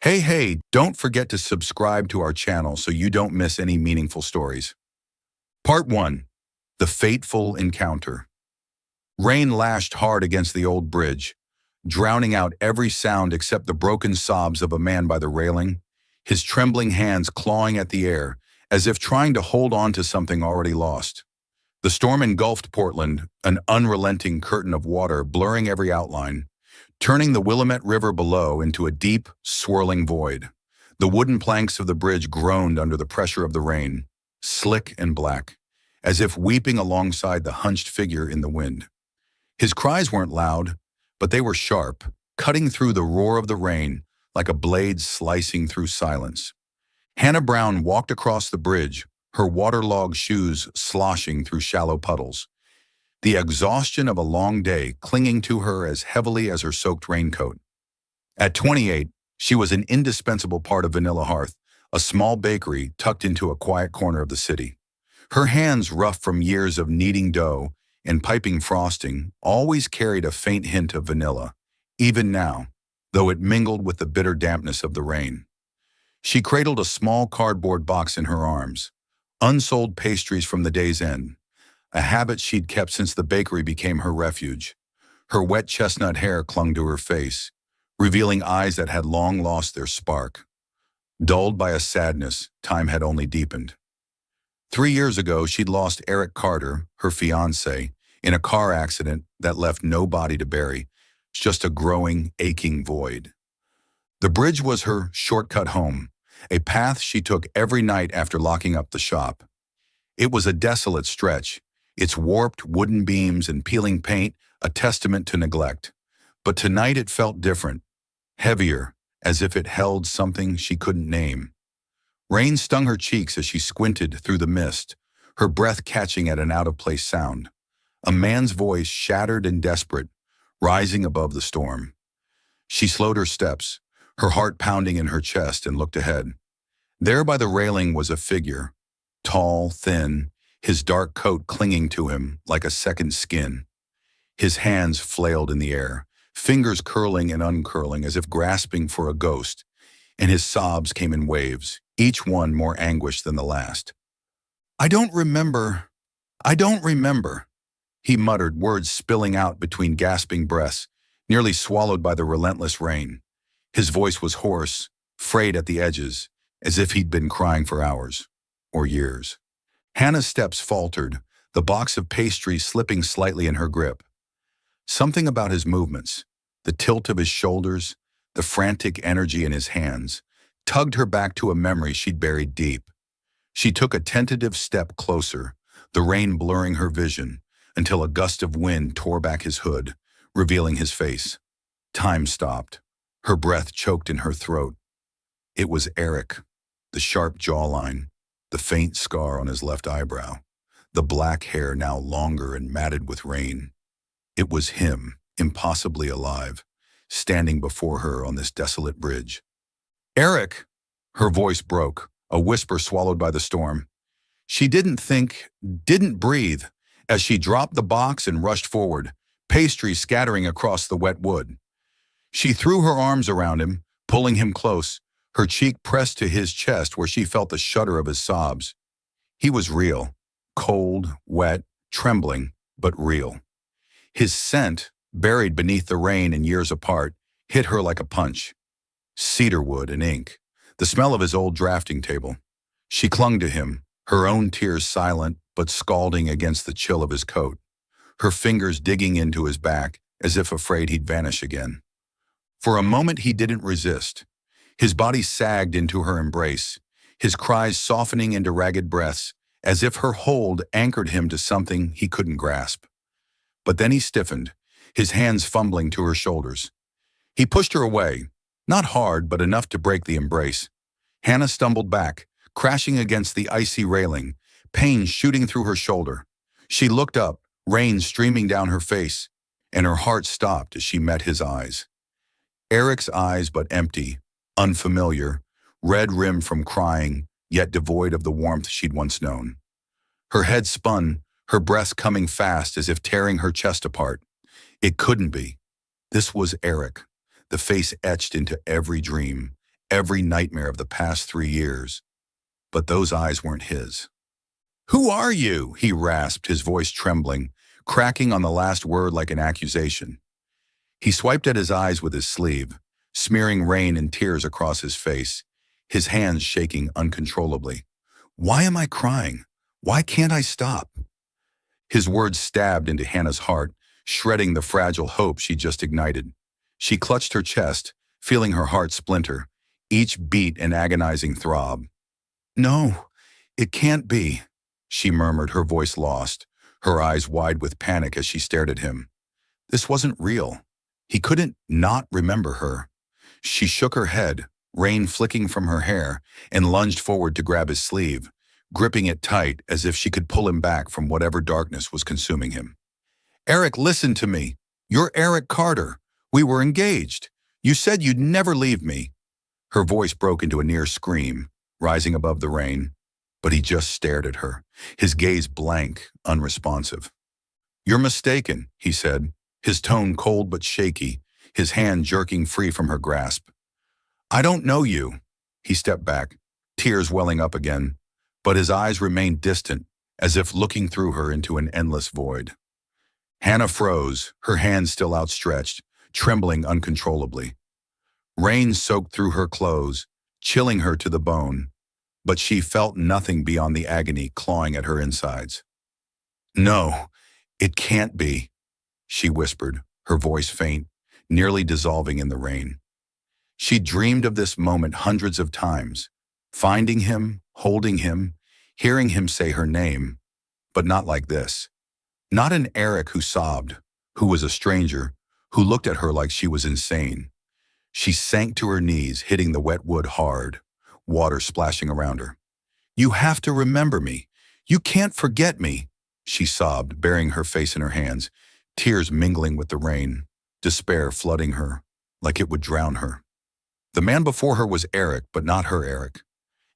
Hey, don't forget to subscribe to our channel so you don't miss any meaningful stories. Part 1. The Fateful Encounter. Rain lashed hard against the old bridge, drowning out every sound except the broken sobs of a man by the railing, his trembling hands clawing at the air as if trying to hold on to something already lost. The storm engulfed Portland, an unrelenting curtain of water blurring every outline, turning the Willamette River below into a deep, swirling void. The wooden planks of the bridge groaned under the pressure of the rain, slick and black, as if weeping alongside the hunched figure in the wind. His cries weren't loud, but they were sharp, cutting through the roar of the rain like a blade slicing through silence. Hannah Brown walked across the bridge, her waterlogged shoes sloshing through shallow puddles, the exhaustion of a long day clinging to her as heavily as her soaked raincoat. At 28, she was an indispensable part of Vanilla Hearth, a small bakery tucked into a quiet corner of the city. Her hands, rough from years of kneading dough and piping frosting, always carried a faint hint of vanilla, even now, though it mingled with the bitter dampness of the rain. She cradled a small cardboard box in her arms, unsold pastries from the day's end, a habit she'd kept since the bakery became her refuge. Her wet chestnut hair clung to her face, revealing eyes that had long lost their spark. Dulled by a sadness time had only deepened. 3 years ago, she'd lost Eric Carter, her fiancé, in a car accident that left no body to bury, just a growing, aching void. The bridge was her shortcut home, a path she took every night after locking up the shop. It was a desolate stretch, its warped wooden beams and peeling paint a testament to neglect. But tonight it felt different, heavier, as if it held something she couldn't name. Rain stung her cheeks as she squinted through the mist, her breath catching at an out-of-place sound. A man's voice, shattered and desperate, rising above the storm. She slowed her steps, her heart pounding in her chest, and looked ahead. There by the railing was a figure, tall, thin, his dark coat clinging to him like a second skin. His hands flailed in the air, fingers curling and uncurling as if grasping for a ghost, and his sobs came in waves, each one more anguished than the last. I don't remember, he muttered, words spilling out between gasping breaths, nearly swallowed by the relentless rain. His voice was hoarse, frayed at the edges, as if he'd been crying for hours, or years. Hannah's steps faltered, the box of pastries slipping slightly in her grip. Something about his movements, the tilt of his shoulders, the frantic energy in his hands, tugged her back to a memory she'd buried deep. She took a tentative step closer, the rain blurring her vision, until a gust of wind tore back his hood, revealing his face. Time stopped. Her breath choked in her throat. It was Eric, the sharp jawline, the faint scar on his left eyebrow, the black hair now longer and matted with rain. It was him, impossibly alive, standing before her on this desolate bridge. Eric! Her voice broke, a whisper swallowed by the storm. She didn't think, didn't breathe, as she dropped the box and rushed forward, pastries scattering across the wet wood. She threw her arms around him, pulling him close, her cheek pressed to his chest where she felt the shudder of his sobs. He was real, cold, wet, trembling, but real. His scent, buried beneath the rain and years apart, hit her like a punch. Cedarwood and ink, the smell of his old drafting table. She clung to him, her own tears silent but scalding against the chill of his coat, her fingers digging into his back as if afraid he'd vanish again. For a moment he didn't resist. His body sagged into her embrace, his cries softening into ragged breaths, as if her hold anchored him to something he couldn't grasp. But then he stiffened, his hands fumbling to her shoulders. He pushed her away, not hard but enough to break the embrace. Hannah stumbled back, crashing against the icy railing, pain shooting through her shoulder. She looked up, rain streaming down her face, and her heart stopped as she met his eyes. Eric's eyes, but empty, unfamiliar, red-rimmed from crying, yet devoid of the warmth she'd once known. Her head spun, her breath coming fast as if tearing her chest apart. It couldn't be. This was Eric, the face etched into every dream, every nightmare of the past 3 years. But those eyes weren't his. "Who are you?" he rasped, his voice trembling, cracking on the last word like an accusation. He swiped at his eyes with his sleeve, smearing rain and tears across his face, his hands shaking uncontrollably. "Why am I crying? Why can't I stop?" His words stabbed into Hannah's heart, shredding the fragile hope she just ignited. She clutched her chest, feeling her heart splinter, each beat an agonizing throb. "No, it can't be," she murmured, her voice lost, her eyes wide with panic as she stared at him. This wasn't real. He couldn't not remember her. She shook her head, rain flicking from her hair, and lunged forward to grab his sleeve, gripping it tight as if she could pull him back from whatever darkness was consuming him. "Eric, listen to me. You're Eric Carter. We were engaged. You said you'd never leave me." Her voice broke into a near scream, rising above the rain, but he just stared at her, his gaze blank, unresponsive. "You're mistaken," he said, his tone cold but shaky, his hand jerking free from her grasp. "I don't know you." He stepped back, tears welling up again, but his eyes remained distant, as if looking through her into an endless void. Hannah froze, her hands still outstretched, trembling uncontrollably. Rain soaked through her clothes, chilling her to the bone, but she felt nothing beyond the agony clawing at her insides. "No, it can't be," she whispered, her voice faint, nearly dissolving in the rain. She dreamed of this moment hundreds of times, finding him, holding him, hearing him say her name, but not like this. Not an Eric who sobbed, who was a stranger, who looked at her like she was insane. She sank to her knees, hitting the wet wood hard, water splashing around her. "You have to remember me. You can't forget me," she sobbed, burying her face in her hands, tears mingling with the rain, despair flooding her, like it would drown her. The man before her was Eric, but not her Eric,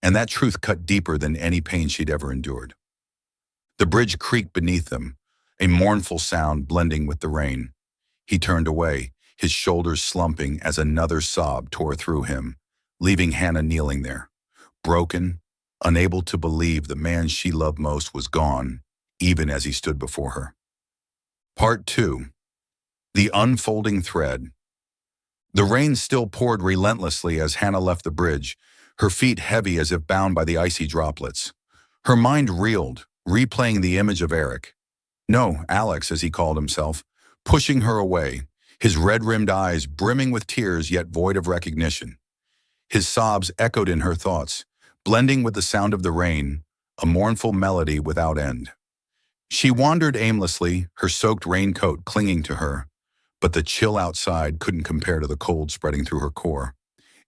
and that truth cut deeper than any pain she'd ever endured. The bridge creaked beneath them, a mournful sound blending with the rain. He turned away, his shoulders slumping as another sob tore through him, leaving Hannah kneeling there, broken, unable to believe the man she loved most was gone, even as he stood before her. Part 2. The Unfolding Thread. The rain still poured relentlessly as Hannah left the bridge, her feet heavy as if bound by the icy droplets. Her mind reeled, replaying the image of Eric. No, Alex, as he called himself, pushing her away, his red-rimmed eyes brimming with tears yet void of recognition. His sobs echoed in her thoughts, blending with the sound of the rain, a mournful melody without end. She wandered aimlessly, her soaked raincoat clinging to her, but the chill outside couldn't compare to the cold spreading through her core.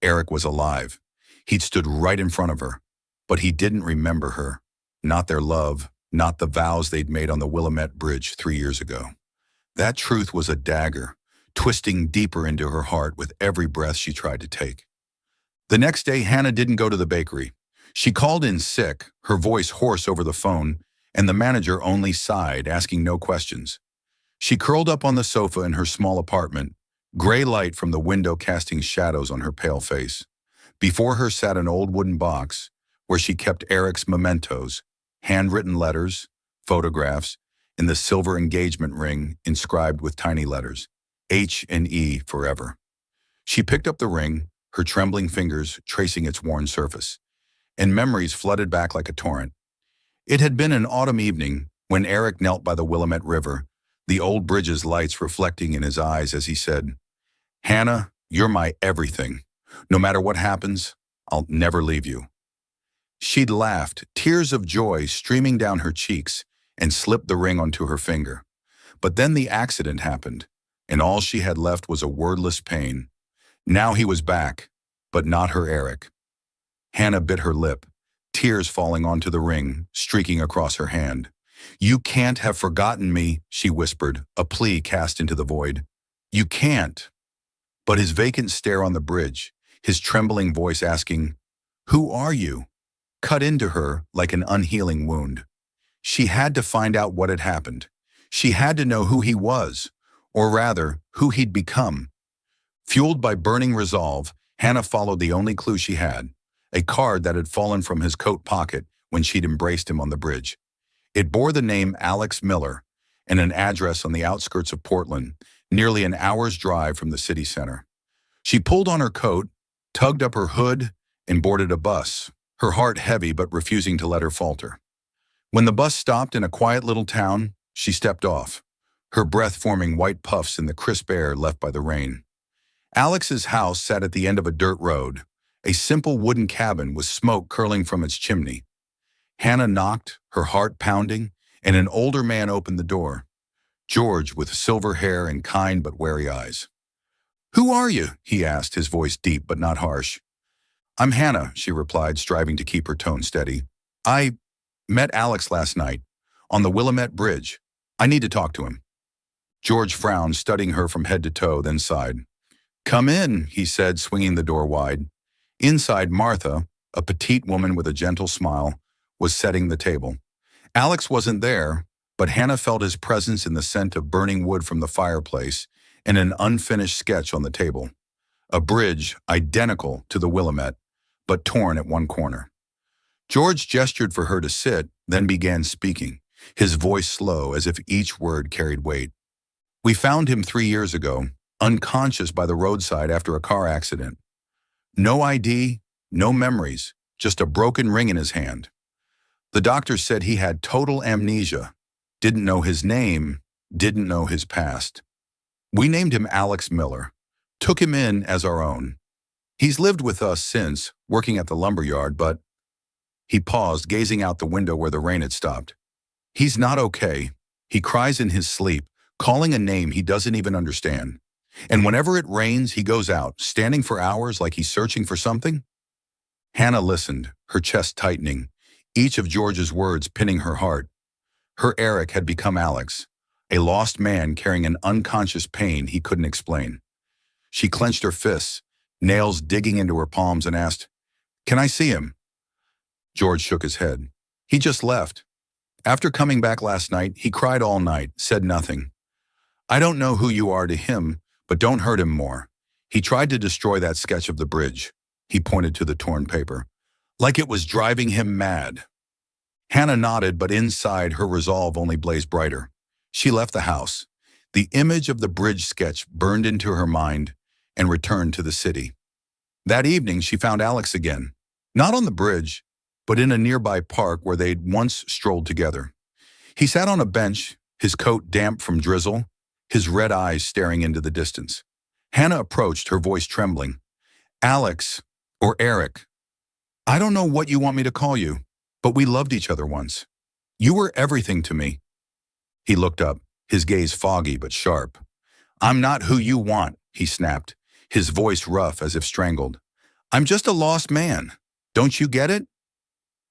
Eric was alive. He'd stood right in front of her, but he didn't remember her, not their love, not the vows they'd made on the Willamette Bridge 3 years ago. That truth was a dagger, twisting deeper into her heart with every breath she tried to take. The next day, Hannah didn't go to the bakery. She called in sick, her voice hoarse over the phone, and the manager only sighed, asking no questions. She curled up on the sofa in her small apartment, gray light from the window casting shadows on her pale face. Before her sat an old wooden box where she kept Eric's mementos, handwritten letters, photographs, and the silver engagement ring inscribed with tiny letters, H&E forever. She picked up the ring, her trembling fingers tracing its worn surface, and memories flooded back like a torrent. It had been an autumn evening when Eric knelt by the Willamette River, the old bridge's lights reflecting in his eyes as he said, "Hannah, you're my everything. No matter what happens, I'll never leave you." She'd laughed, tears of joy streaming down her cheeks, and slipped the ring onto her finger. But then the accident happened, and all she had left was a wordless pain. Now he was back, but not her Eric. Hannah bit her lip, tears falling onto the ring, streaking across her hand. "You can't have forgotten me," she whispered, a plea cast into the void. "You can't." But his vacant stare on the bridge, his trembling voice asking, "Who are you?" cut into her like an unhealing wound. She had to find out what had happened. She had to know who he was, or rather, who he'd become. Fueled by burning resolve, Hannah followed the only clue she had, a card that had fallen from his coat pocket when she'd embraced him on the bridge. It bore the name Alex Miller and an address on the outskirts of Portland, nearly an hour's drive from the city center. She pulled on her coat, tugged up her hood, and boarded a bus, her heart heavy but refusing to let her falter. When the bus stopped in a quiet little town, she stepped off, her breath forming white puffs in the crisp air left by the rain. Alex's house sat at the end of a dirt road, a simple wooden cabin with smoke curling from its chimney. Hannah knocked, her heart pounding, and an older man opened the door. George, with silver hair and kind but wary eyes. "Who are you?" he asked, his voice deep but not harsh. "I'm Hannah," she replied, striving to keep her tone steady. "I met Alex last night, on the Willamette Bridge. I need to talk to him." George frowned, studying her from head to toe, then sighed. "Come in," he said, swinging the door wide. Inside, Martha, a petite woman with a gentle smile, was setting the table. Alex wasn't there, but Hannah felt his presence in the scent of burning wood from the fireplace and an unfinished sketch on the table. A bridge identical to the Willamette, but torn at one corner. George gestured for her to sit, then began speaking, his voice slow as if each word carried weight. "We found him 3 years ago, unconscious by the roadside after a car accident. No ID, no memories, just a broken ring in his hand. The doctor said he had total amnesia, didn't know his name, didn't know his past. We named him Alex Miller, took him in as our own. He's lived with us since, working at the lumberyard, but..." He paused, gazing out the window where the rain had stopped. "He's not okay. He cries in his sleep, calling a name he doesn't even understand. And whenever it rains, he goes out, standing for hours like he's searching for something." Hannah listened, her chest tightening, each of George's words pinning her heart. Her Eric had become Alex, a lost man carrying an unconscious pain he couldn't explain. She clenched her fists, nails digging into her palms, and asked, "Can I see him?" George shook his head. "He just left. After coming back last night, he cried all night, said nothing. I don't know who you are to him, but don't hurt him more. He tried to destroy that sketch of the bridge." He pointed to the torn paper. "Like it was driving him mad." Hannah nodded, but inside her resolve only blazed brighter. She left the house. The image of the bridge sketch burned into her mind and returned to the city. That evening, she found Alex again, not on the bridge, but in a nearby park where they'd once strolled together. He sat on a bench, his coat damp from drizzle, his red eyes staring into the distance. Hannah approached, her voice trembling. "Alex, or Eric, I don't know what you want me to call you, but we loved each other once. You were everything to me." He looked up, his gaze foggy but sharp. "I'm not who you want," he snapped, his voice rough as if strangled. "I'm just a lost man. Don't you get it?"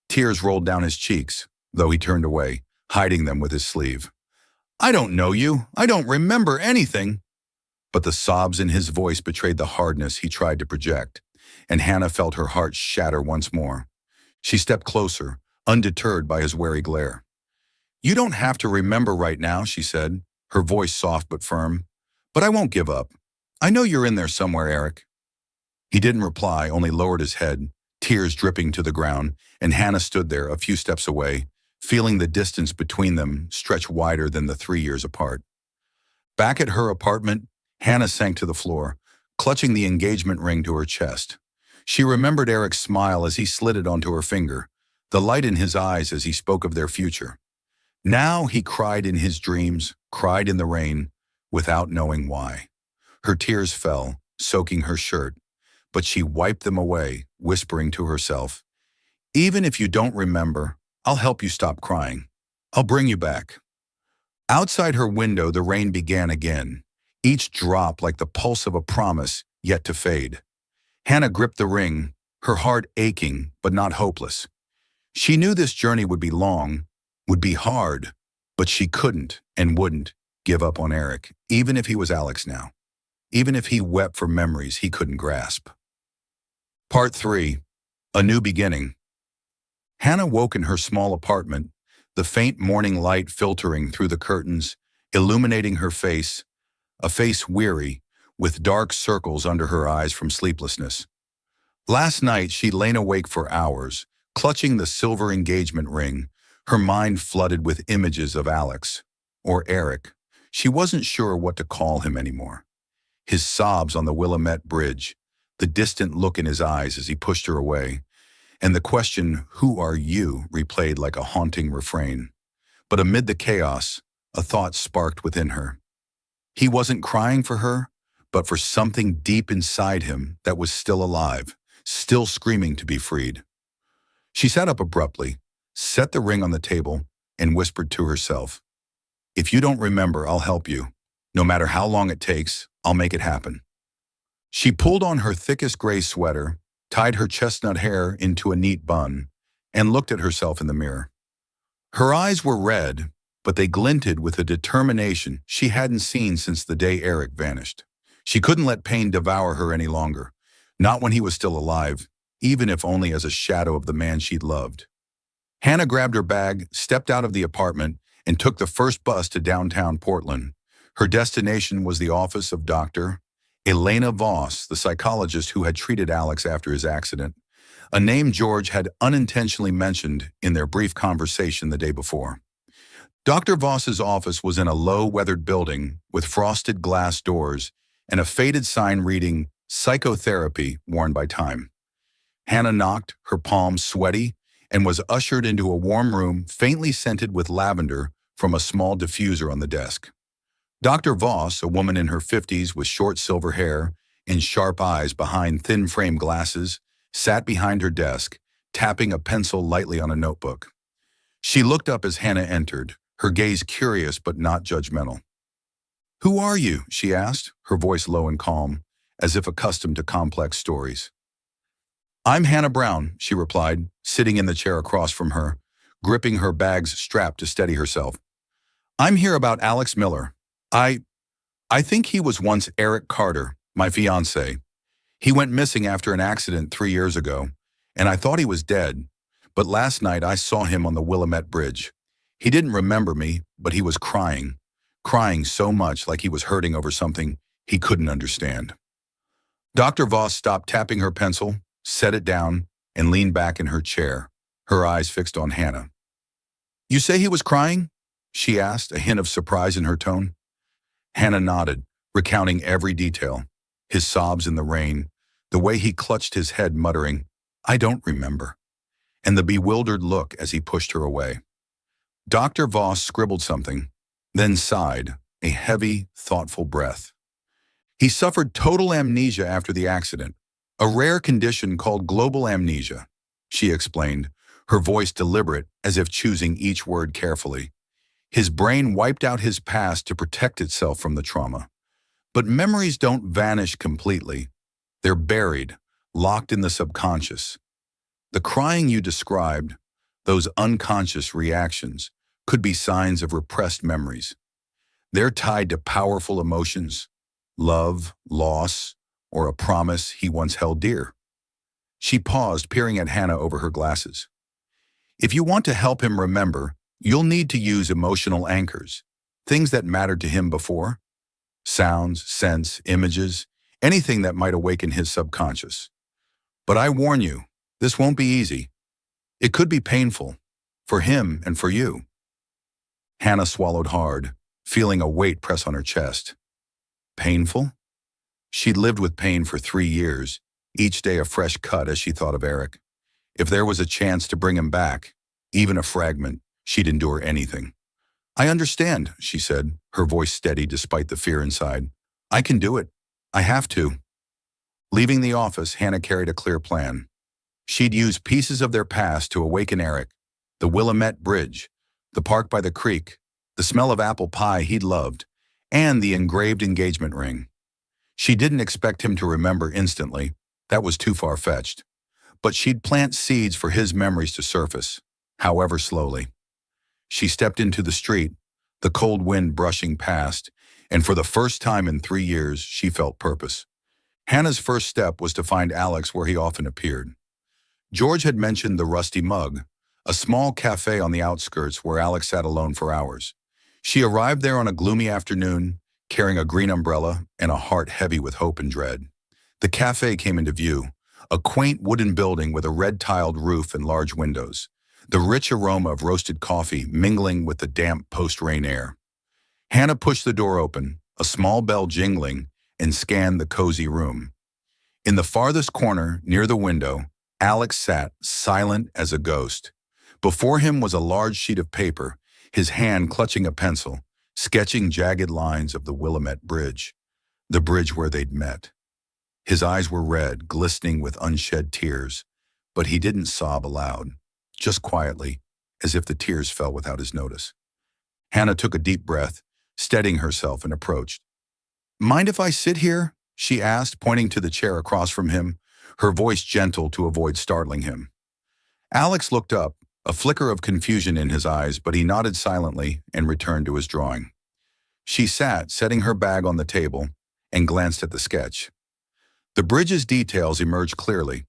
Tears rolled down his cheeks, though he turned away, hiding them with his sleeve. "I don't know you. I don't remember anything." But the sobs in his voice betrayed the hardness he tried to project, and Hannah felt her heart shatter once more. She stepped closer, undeterred by his wary glare. "You don't have to remember right now," she said, her voice soft but firm. "But I won't give up. I know you're in there somewhere, Eric." He didn't reply, only lowered his head, tears dripping to the ground, and Hannah stood there a few steps away, feeling the distance between them stretch wider than the 3 years apart. Back at her apartment, Hannah sank to the floor, clutching the engagement ring to her chest. She remembered Eric's smile as he slid it onto her finger, the light in his eyes as he spoke of their future. Now he cried in his dreams, cried in the rain, without knowing why. Her tears fell, soaking her shirt, but she wiped them away, whispering to herself, "Even if you don't remember, I'll help you stop crying. I'll bring you back." Outside her window, the rain began again, each drop like the pulse of a promise yet to fade. Hannah gripped the ring, her heart aching but not hopeless. She knew this journey would be long, would be hard, but she couldn't and wouldn't give up on Eric, even if he was Alex now, even if he wept for memories he couldn't grasp. Part 3. A New Beginning. Hannah woke in her small apartment, the faint morning light filtering through the curtains, illuminating her face, a face weary, with dark circles under her eyes from sleeplessness. Last night, she'd lain awake for hours, clutching the silver engagement ring, her mind flooded with images of Alex, or Eric. She wasn't sure what to call him anymore. His sobs on the Willamette Bridge, the distant look in his eyes as he pushed her away, and the question, "Who are you?" replayed like a haunting refrain. But amid the chaos, a thought sparked within her. He wasn't crying for her, but for something deep inside him that was still alive, still screaming to be freed. She sat up abruptly, set the ring on the table, and whispered to herself, "If you don't remember, I'll help you. No matter how long it takes, I'll make it happen." She pulled on her thickest gray sweater, tied her chestnut hair into a neat bun, and looked at herself in the mirror. Her eyes were red, but they glinted with a determination she hadn't seen since the day Eric vanished. She couldn't let pain devour her any longer, not when he was still alive, even if only as a shadow of the man she'd loved. Hannah grabbed her bag, stepped out of the apartment, and took the first bus to downtown Portland. Her destination was the office of Dr. Elena Voss, the psychologist who had treated Alex after his accident, a name George had unintentionally mentioned in their brief conversation the day before. Dr. Voss's office was in a low, weathered building with frosted glass doors and a faded sign reading "Psychotherapy" worn by time. Hannah knocked, her palms sweaty, and was ushered into a warm room faintly scented with lavender from a small diffuser on the desk. Dr. Voss, a woman in her 50s with short silver hair and sharp eyes behind thin frame glasses, sat behind her desk, tapping a pencil lightly on a notebook. She looked up as Hannah entered, her gaze curious but not judgmental. "Who are you?" she asked, her voice low and calm, as if accustomed to complex stories. "I'm Hannah Brown," she replied, sitting in the chair across from her, gripping her bag's strap to steady herself. "I'm here about Alex Miller. I think he was once Eric Carter, my fiancé. He went missing after an accident 3 years ago, and I thought he was dead, but last night I saw him on the Willamette Bridge. He didn't remember me, but he was crying so much like he was hurting over something he couldn't understand." Dr. Voss stopped tapping her pencil, set it down, and leaned back in her chair, her eyes fixed on Hannah. "You say he was crying?" she asked, a hint of surprise in her tone. Hannah nodded, recounting every detail, his sobs in the rain, the way he clutched his head muttering, "I don't remember," and the bewildered look as he pushed her away. Dr. Voss scribbled something, then sighed, a heavy, thoughtful breath. "He suffered total amnesia after the accident, a rare condition called global amnesia," she explained, her voice deliberate as if choosing each word carefully. "His brain wiped out his past to protect itself from the trauma. But memories don't vanish completely. They're buried, locked in the subconscious. The crying you described, those unconscious reactions, could be signs of repressed memories. They're tied to powerful emotions, love, loss, or a promise he once held dear." She paused, peering at Hannah over her glasses. "If you want to help him remember, you'll need to use emotional anchors, things that mattered to him before. Sounds, scents, images, anything that might awaken his subconscious. But I warn you, this won't be easy. It could be painful, for him and for you." Hannah swallowed hard, feeling a weight press on her chest. Painful? She'd lived with pain for 3 years, each day a fresh cut as she thought of Eric. If there was a chance to bring him back, even a fragment, she'd endure anything. "I understand," she said, her voice steady despite the fear inside. "I can do it. I have to." Leaving the office, Hannah carried a clear plan. She'd use pieces of their past to awaken Eric, the Willamette Bridge, the park by the creek, the smell of apple pie he'd loved, and the engraved engagement ring. She didn't expect him to remember instantly. That was too far-fetched. But she'd plant seeds for his memories to surface, however slowly. She stepped into the street, the cold wind brushing past, and for the first time in 3 years, she felt purpose. Hannah's first step was to find Alex where he often appeared. George had mentioned the Rusty Mug, a small cafe on the outskirts where Alex sat alone for hours. She arrived there on a gloomy afternoon, carrying a green umbrella and a heart heavy with hope and dread. The cafe came into view, a quaint wooden building with a red-tiled roof and large windows, the rich aroma of roasted coffee mingling with the damp post-rain air. Hannah pushed the door open, a small bell jingling, and scanned the cozy room. In the farthest corner, near the window, Alex sat, silent as a ghost. Before him was a large sheet of paper, his hand clutching a pencil, sketching jagged lines of the Willamette Bridge, the bridge where they'd met. His eyes were red, glistening with unshed tears, but he didn't sob aloud, just quietly, as if the tears fell without his notice. Hannah took a deep breath, steadying herself, and approached. "Mind if I sit here?" she asked, pointing to the chair across from him, her voice gentle to avoid startling him. Alex looked up, a flicker of confusion in his eyes, but he nodded silently and returned to his drawing. She sat, setting her bag on the table, and glanced at the sketch. The bridge's details emerged clearly: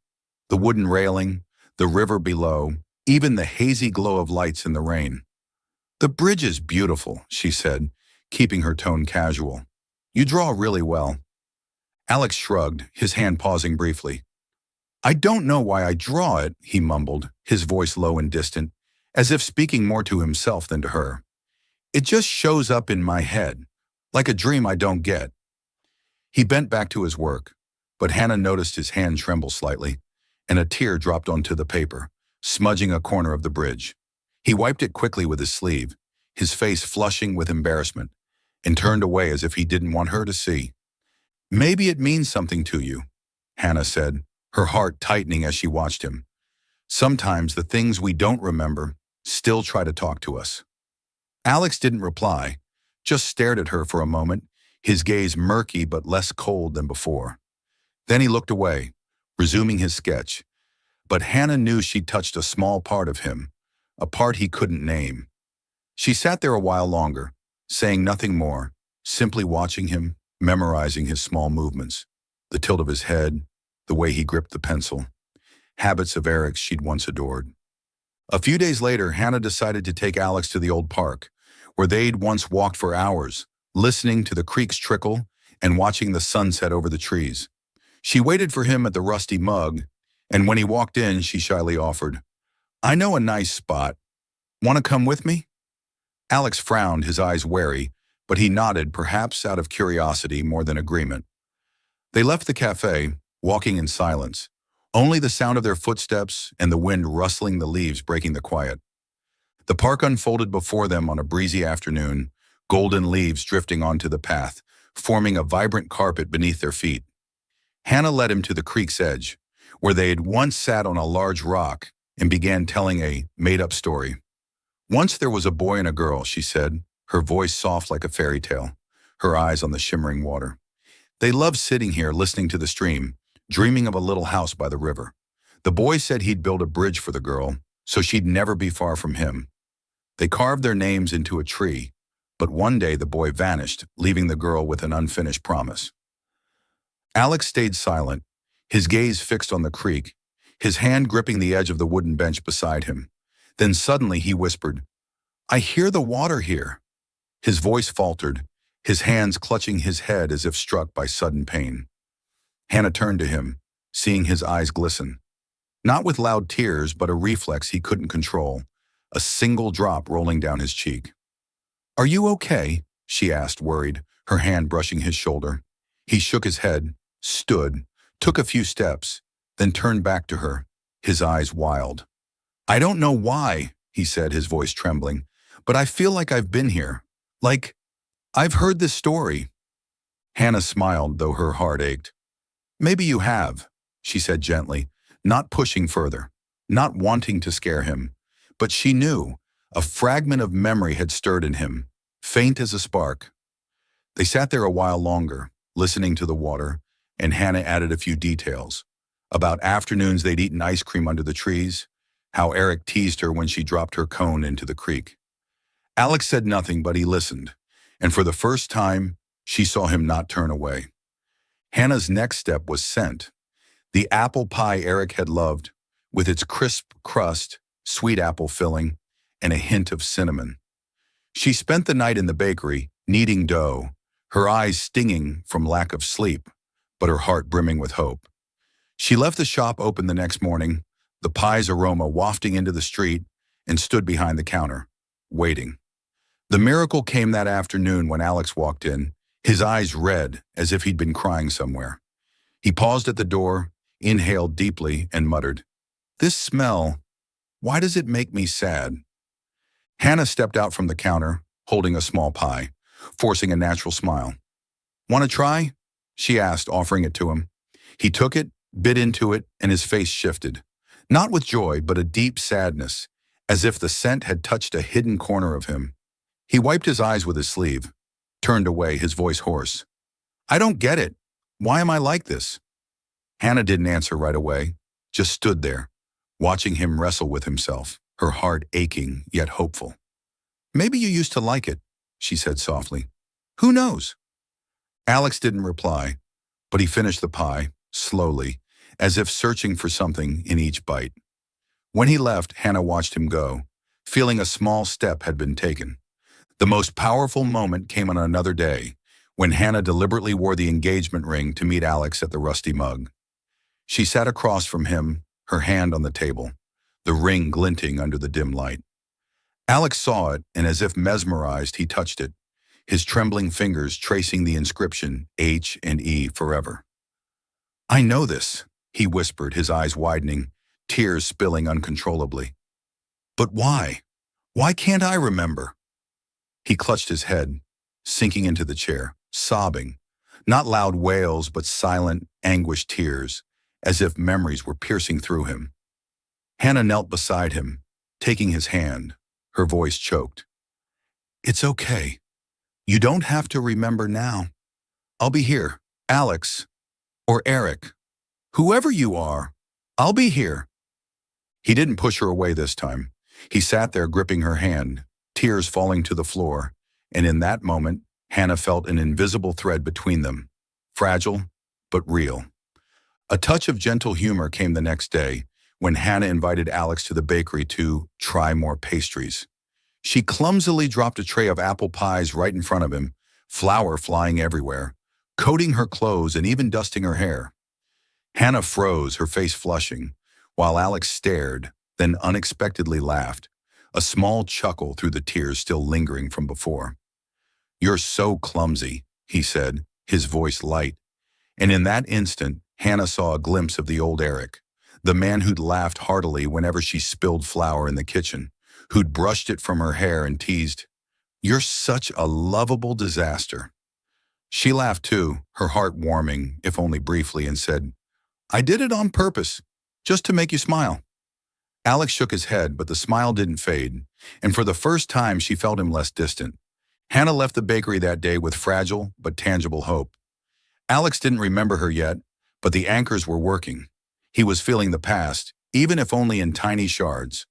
the wooden railing, the river below, even the hazy glow of lights in the rain. "The bridge is beautiful," she said, keeping her tone casual. "You draw really well." Alex shrugged, his hand pausing briefly. "I don't know why I draw it," he mumbled, his voice low and distant, as if speaking more to himself than to her. "It just shows up in my head, like a dream I don't get." He bent back to his work, but Hannah noticed his hand tremble slightly, and a tear dropped onto the paper, smudging a corner of the bridge. He wiped it quickly with his sleeve, his face flushing with embarrassment, and turned away as if he didn't want her to see. "Maybe it means something to you," Hannah said, her heart tightening as she watched him. "Sometimes the things we don't remember still try to talk to us." Alex didn't reply, just stared at her for a moment, his gaze murky but less cold than before. Then he looked away, resuming his sketch, but Hannah knew she'd touched a small part of him, a part he couldn't name. She sat there a while longer, saying nothing more, simply watching him, memorizing his small movements, the tilt of his head, the way he gripped the pencil, habits of Eric's she'd once adored. A few days later, Hannah decided to take Alex to the old park, where they'd once walked for hours, listening to the creek's trickle and watching the sunset over the trees. She waited for him at the rusty mug, and when he walked in, she shyly offered, "I know a nice spot. Want to come with me?" Alex frowned, his eyes wary, but he nodded, perhaps out of curiosity more than agreement. They left the cafe, walking in silence, only the sound of their footsteps and the wind rustling the leaves breaking the quiet. The park unfolded before them on a breezy afternoon, golden leaves drifting onto the path, forming a vibrant carpet beneath their feet. Hannah led him to the creek's edge, where they had once sat on a large rock and began telling a made-up story. "Once there was a boy and a girl," she said, her voice soft like a fairy tale, her eyes on the shimmering water. "They loved sitting here listening to the stream, dreaming of a little house by the river. The boy said he'd build a bridge for the girl, so she'd never be far from him. They carved their names into a tree, but one day the boy vanished, leaving the girl with an unfinished promise." Alex stayed silent, his gaze fixed on the creek, his hand gripping the edge of the wooden bench beside him. Then suddenly he whispered, "I hear the water here." His voice faltered, his hands clutching his head as if struck by sudden pain. Hannah turned to him, seeing his eyes glisten. Not with loud tears, but a reflex he couldn't control, a single drop rolling down his cheek. "Are you okay?" she asked, worried, her hand brushing his shoulder. He shook his head, stood, took a few steps, then turned back to her, his eyes wild. "I don't know why," he said, his voice trembling, "but I feel like I've been here. Like, I've heard this story." Hannah smiled, though her heart ached. "Maybe you have," she said gently, not pushing further, not wanting to scare him. But she knew a fragment of memory had stirred in him, faint as a spark. They sat there a while longer, listening to the water, and Hannah added a few details. About afternoons they'd eaten ice cream under the trees, how Eric teased her when she dropped her cone into the creek. Alex said nothing, but he listened, and for the first time, she saw him not turn away. Hannah's next step was scent. The apple pie Eric had loved, with its crisp crust, sweet apple filling, and a hint of cinnamon. She spent the night in the bakery, kneading dough, her eyes stinging from lack of sleep, but her heart brimming with hope. She left the shop open the next morning, the pie's aroma wafting into the street, and stood behind the counter, waiting. The miracle came that afternoon when Alex walked in, his eyes red as if he'd been crying somewhere. He paused at the door, inhaled deeply, and muttered, "This smell, why does it make me sad?" Hannah stepped out from the counter, holding a small pie, forcing a natural smile. "Want to try?" she asked, offering it to him. He took it, bit into it, and his face shifted. Not with joy, but a deep sadness, as if the scent had touched a hidden corner of him. He wiped his eyes with his sleeve, turned away, his voice hoarse. "I don't get it. Why am I like this?" Hannah didn't answer right away, just stood there, watching him wrestle with himself, her heart aching yet hopeful. "Maybe you used to like it," she said softly. "Who knows?" Alex didn't reply, but he finished the pie, slowly, as if searching for something in each bite. When he left, Hannah watched him go, feeling a small step had been taken. The most powerful moment came on another day, when Hannah deliberately wore the engagement ring to meet Alex at the Rusty Mug. She sat across from him, her hand on the table, the ring glinting under the dim light. Alex saw it, and as if mesmerized, he touched it, his trembling fingers tracing the inscription H and E forever. "I know this," he whispered, his eyes widening, tears spilling uncontrollably. "But why? Why can't I remember?" He clutched his head, sinking into the chair, sobbing, not loud wails but silent, anguished tears, as if memories were piercing through him. Hannah knelt beside him, taking his hand, her voice choked. "It's okay. You don't have to remember now. I'll be here, Alex, or Eric. Whoever you are, I'll be here." He didn't push her away this time. He sat there gripping her hand, tears falling to the floor, and in that moment, Hannah felt an invisible thread between them, fragile but real. A touch of gentle humor came the next day, when Hannah invited Alex to the bakery to try more pastries. She clumsily dropped a tray of apple pies right in front of him, flour flying everywhere, coating her clothes and even dusting her hair. Hannah froze, her face flushing, while Alex stared, then unexpectedly laughed, a small chuckle through the tears still lingering from before. "You're so clumsy," he said, his voice light. And in that instant, Hannah saw a glimpse of the old Eric, the man who'd laughed heartily whenever she spilled flour in the kitchen, who'd brushed it from her hair and teased, "You're such a lovable disaster." She laughed too, her heart warming, if only briefly, and said, "I did it on purpose, just to make you smile." Alex shook his head, but the smile didn't fade, and for the first time she felt him less distant. Hannah left the bakery that day with fragile but tangible hope. Alex didn't remember her yet, but the anchors were working. He was feeling the past, even if only in tiny shards.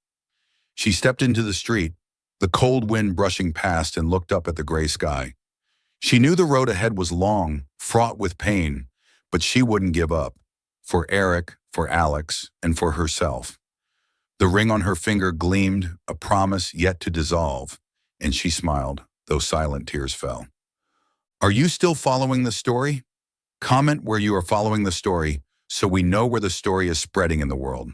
She stepped into the street, the cold wind brushing past, and looked up at the gray sky. She knew the road ahead was long, fraught with pain, but she wouldn't give up. For Eric, for Alex, and for herself. The ring on her finger gleamed, a promise yet to dissolve, and she smiled, though silent tears fell. Are you still following the story? Comment where you are following the story so we know where the story is spreading in the world.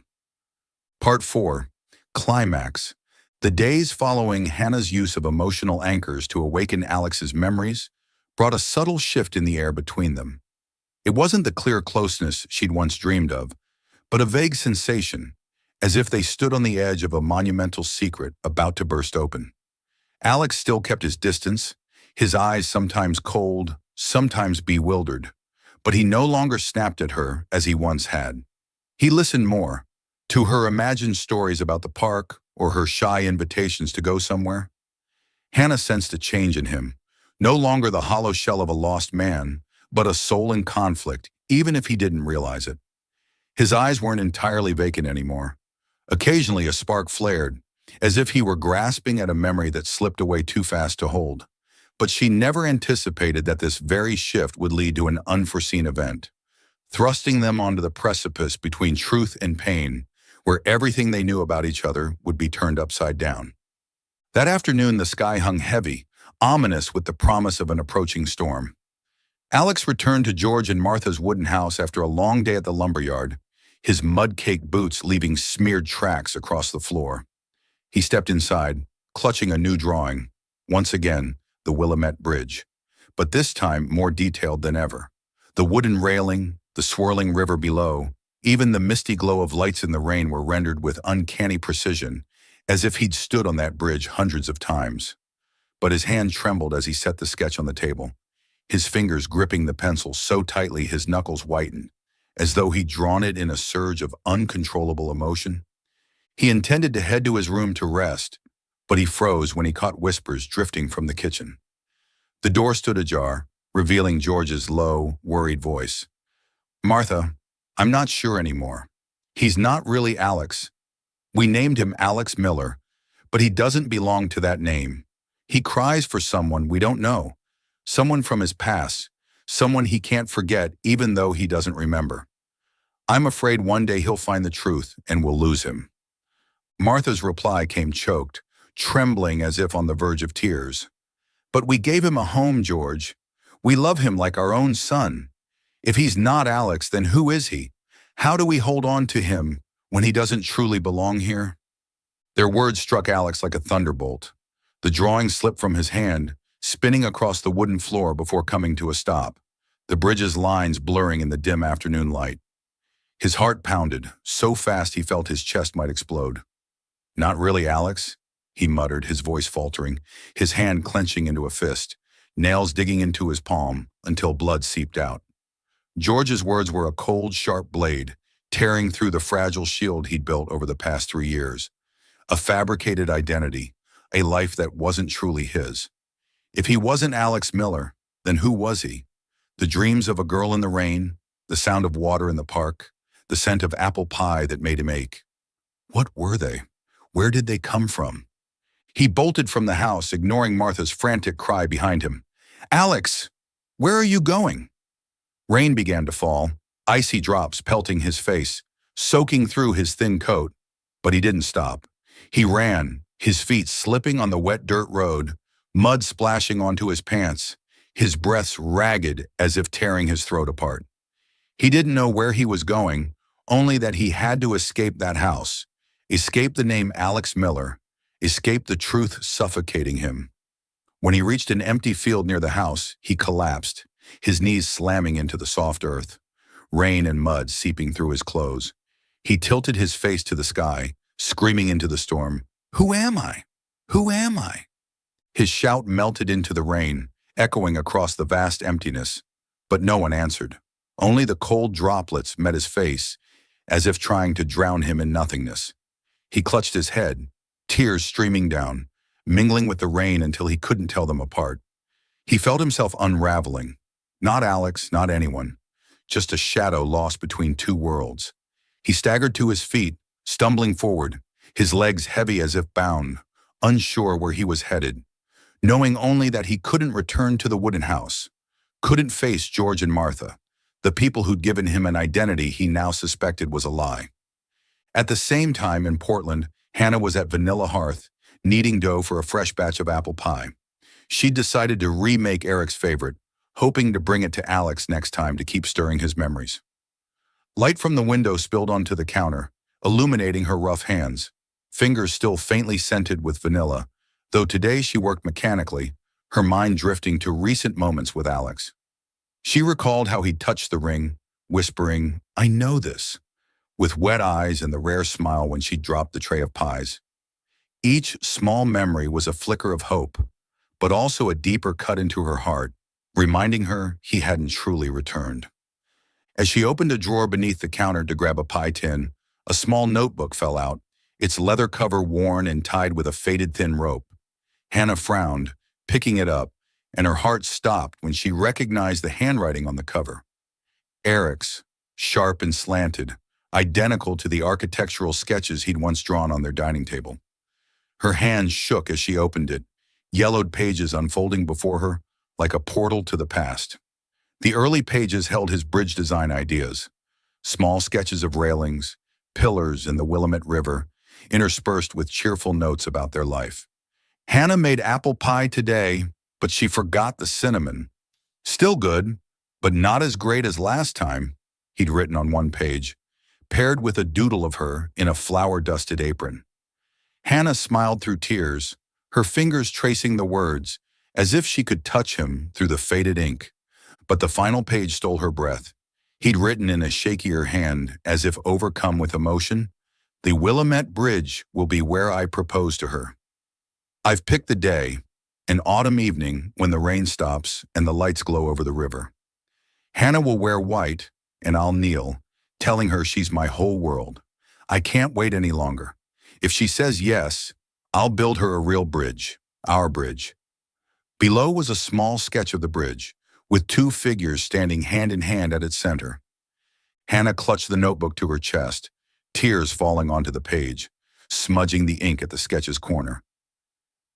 Part 4. Climax. The days following Hannah's use of emotional anchors to awaken Alex's memories brought a subtle shift in the air between them. It wasn't the clear closeness she'd once dreamed of, but a vague sensation, as if they stood on the edge of a monumental secret about to burst open. Alex still kept his distance, his eyes sometimes cold, sometimes bewildered, but he no longer snapped at her as he once had. He listened more, to her imagined stories about the park or her shy invitations to go somewhere. Hannah sensed a change in him, no longer the hollow shell of a lost man, but a soul in conflict, even if he didn't realize it. His eyes weren't entirely vacant anymore. Occasionally a spark flared, as if he were grasping at a memory that slipped away too fast to hold. But she never anticipated that this very shift would lead to an unforeseen event, thrusting them onto the precipice between truth and pain, where everything they knew about each other would be turned upside down. That afternoon the sky hung heavy, ominous with the promise of an approaching storm. Alex returned to George and Martha's wooden house after a long day at the lumberyard, his mud-caked boots leaving smeared tracks across the floor. He stepped inside, clutching a new drawing, once again, the Willamette Bridge, but this time more detailed than ever. The wooden railing, the swirling river below, even the misty glow of lights in the rain were rendered with uncanny precision, as if he'd stood on that bridge hundreds of times. But his hand trembled as he set the sketch on the table, his fingers gripping the pencil so tightly his knuckles whitened, as though he'd drawn it in a surge of uncontrollable emotion. He intended to head to his room to rest, but he froze when he caught whispers drifting from the kitchen. The door stood ajar, revealing George's low, worried voice. "Martha, I'm not sure anymore. He's not really Alex. We named him Alex Miller, but he doesn't belong to that name. He cries for someone we don't know, someone from his past, someone he can't forget even though he doesn't remember. I'm afraid one day he'll find the truth and we'll lose him." Martha's reply came choked, trembling as if on the verge of tears. "But we gave him a home, George. We love him like our own son. If he's not Alex, then who is he? How do we hold on to him when he doesn't truly belong here?" Their words struck Alex like a thunderbolt. The drawing slipped from his hand, spinning across the wooden floor before coming to a stop, the bridge's lines blurring in the dim afternoon light. His heart pounded, so fast he felt his chest might explode. "Not really Alex?" he muttered, his voice faltering, his hand clenching into a fist, nails digging into his palm until blood seeped out. George's words were a cold, sharp blade, tearing through the fragile shield he'd built over the past 3 years. A fabricated identity, a life that wasn't truly his. If he wasn't Alex Miller, then who was he? The dreams of a girl in the rain, the sound of water in the park, the scent of apple pie that made him ache. What were they? Where did they come from? He bolted from the house, ignoring Martha's frantic cry behind him. "Alex, where are you going?" Rain began to fall, icy drops pelting his face, soaking through his thin coat, but he didn't stop. He ran, his feet slipping on the wet dirt road, mud splashing onto his pants, his breaths ragged as if tearing his throat apart. He didn't know where he was going, only that he had to escape that house, escape the name Alex Miller, escape the truth suffocating him. When he reached an empty field near the house, he collapsed, his knees slamming into the soft earth, rain and mud seeping through his clothes. He tilted his face to the sky, screaming into the storm, "Who am I? Who am I?" His shout melted into the rain, echoing across the vast emptiness, but no one answered. Only the cold droplets met his face, as if trying to drown him in nothingness. He clutched his head, tears streaming down, mingling with the rain until he couldn't tell them apart. He felt himself unraveling. Not Alex, not anyone. Just a shadow lost between two worlds. He staggered to his feet, stumbling forward, his legs heavy as if bound, unsure where he was headed, knowing only that he couldn't return to the wooden house, couldn't face George and Martha, the people who'd given him an identity he now suspected was a lie. At the same time in Portland, Hannah was at Vanilla Hearth, kneading dough for a fresh batch of apple pie. She'd decided to remake Eric's favorite, hoping to bring it to Alex next time to keep stirring his memories. Light from the window spilled onto the counter, illuminating her rough hands, fingers still faintly scented with vanilla, though today she worked mechanically, her mind drifting to recent moments with Alex. She recalled how he'd touched the ring, whispering, "I know this," with wet eyes and the rare smile when she dropped the tray of pies. Each small memory was a flicker of hope, but also a deeper cut into her heart, reminding her he hadn't truly returned. As she opened a drawer beneath the counter to grab a pie tin, a small notebook fell out, its leather cover worn and tied with a faded thin rope. Hannah frowned, picking it up, and her heart stopped when she recognized the handwriting on the cover. Eric's, sharp and slanted, identical to the architectural sketches he'd once drawn on their dining table. Her hands shook as she opened it, yellowed pages unfolding before her like a portal to the past. The early pages held his bridge design ideas, small sketches of railings, pillars in the Willamette River, interspersed with cheerful notes about their life. Hannah made apple pie today, but she forgot the cinnamon. Still good, but not as great as last time," he'd written on one page, paired with a doodle of her in a flour-dusted apron. Hannah smiled through tears, her fingers tracing the words, as if she could touch him through the faded ink. But the final page stole her breath. He'd written in a shakier hand, as if overcome with emotion, "The Willamette Bridge will be where I propose to her. I've picked the day, an autumn evening when the rain stops and the lights glow over the river. Hannah will wear white, and I'll kneel, telling her she's my whole world. I can't wait any longer. If she says yes, I'll build her a real bridge, our bridge." Below was a small sketch of the bridge, with two figures standing hand in hand at its center. Hannah clutched the notebook to her chest, tears falling onto the page, smudging the ink at the sketch's corner.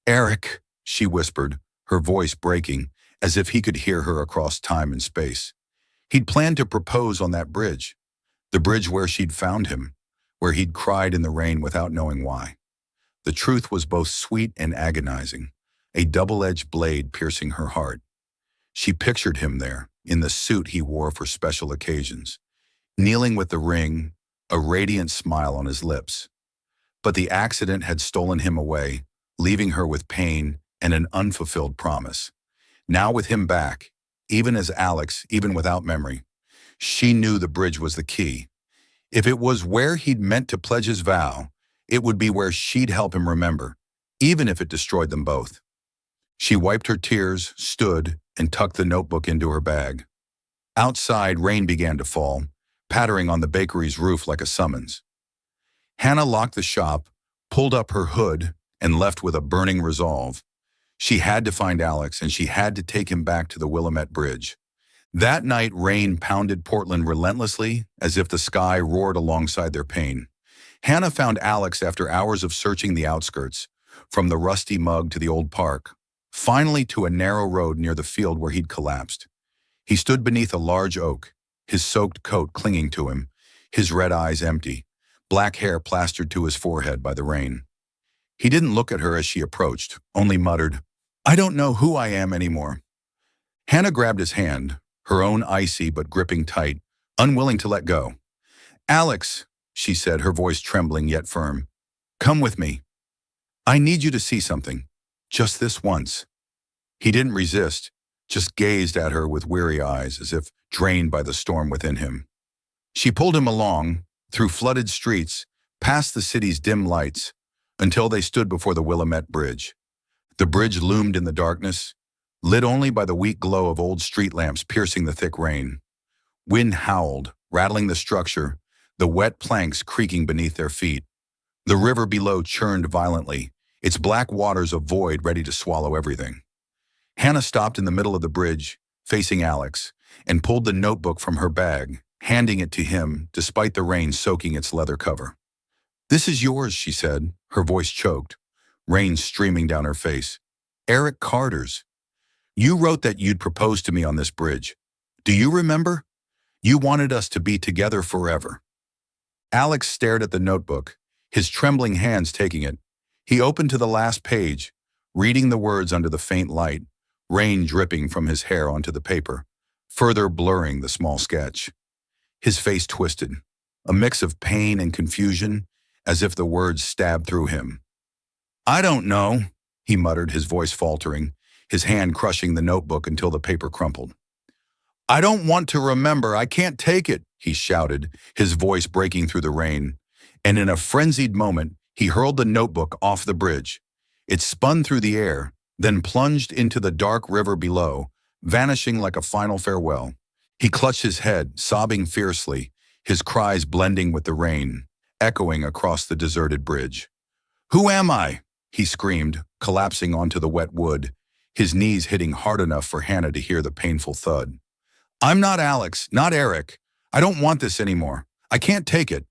"Eric," she whispered, her voice breaking, as if he could hear her across time and space. He'd planned to propose on that bridge, the bridge where she'd found him, where he'd cried in the rain without knowing why. The truth was both sweet and agonizing, a double-edged blade piercing her heart. She pictured him there, in the suit he wore for special occasions, kneeling with the ring, a radiant smile on his lips. But the accident had stolen him away, leaving her with pain and an unfulfilled promise. Now with him back, even as Alex, even without memory, she knew the bridge was the key. If it was where he'd meant to pledge his vow, it would be where she'd help him remember, even if it destroyed them both. She wiped her tears, stood, and tucked the notebook into her bag. Outside, rain began to fall, pattering on the bakery's roof like a summons. Hannah locked the shop, pulled up her hood, and left with a burning resolve. She had to find Alex, and she had to take him back to the Willamette Bridge. That night, rain pounded Portland relentlessly, as if the sky roared alongside their pain. Hannah found Alex after hours of searching the outskirts, from the rusty mug to the old park, finally to a narrow road near the field where he'd collapsed. He stood beneath a large oak, his soaked coat clinging to him, his red eyes empty, black hair plastered to his forehead by the rain. He didn't look at her as she approached, only muttered, "I don't know who I am anymore." Hannah grabbed his hand, her own icy but gripping tight, unwilling to let go. "Alex," she said, her voice trembling yet firm, "come with me. I need you to see something, just this once." He didn't resist, just gazed at her with weary eyes, as if drained by the storm within him. She pulled him along, through flooded streets, past the city's dim lights, until they stood before the Willamette Bridge. The bridge loomed in the darkness, lit only by the weak glow of old street lamps piercing the thick rain. Wind howled, rattling the structure, the wet planks creaking beneath their feet. The river below churned violently, its black waters a void ready to swallow everything. Hannah stopped in the middle of the bridge, facing Alex, and pulled the notebook from her bag, handing it to him despite the rain soaking its leather cover. "This is yours," she said, her voice choked, rain streaming down her face. "Eric Carter's. You wrote that you'd propose to me on this bridge. Do you remember? You wanted us to be together forever." Alex stared at the notebook, his trembling hands taking it. He opened to the last page, reading the words under the faint light, rain dripping from his hair onto the paper, further blurring the small sketch. His face twisted, a mix of pain and confusion, as if the words stabbed through him. "I don't know," he muttered, his voice faltering, his hand crushing the notebook until the paper crumpled. "I don't want to remember. I can't take it," he shouted, his voice breaking through the rain. And in a frenzied moment, he hurled the notebook off the bridge. It spun through the air, then plunged into the dark river below, vanishing like a final farewell. He clutched his head, sobbing fiercely, his cries blending with the rain, echoing across the deserted bridge. "Who am I?" he screamed, collapsing onto the wet wood, his knees hitting hard enough for Hannah to hear the painful thud. "I'm not Alex, not Eric. I don't want this anymore. I can't take it."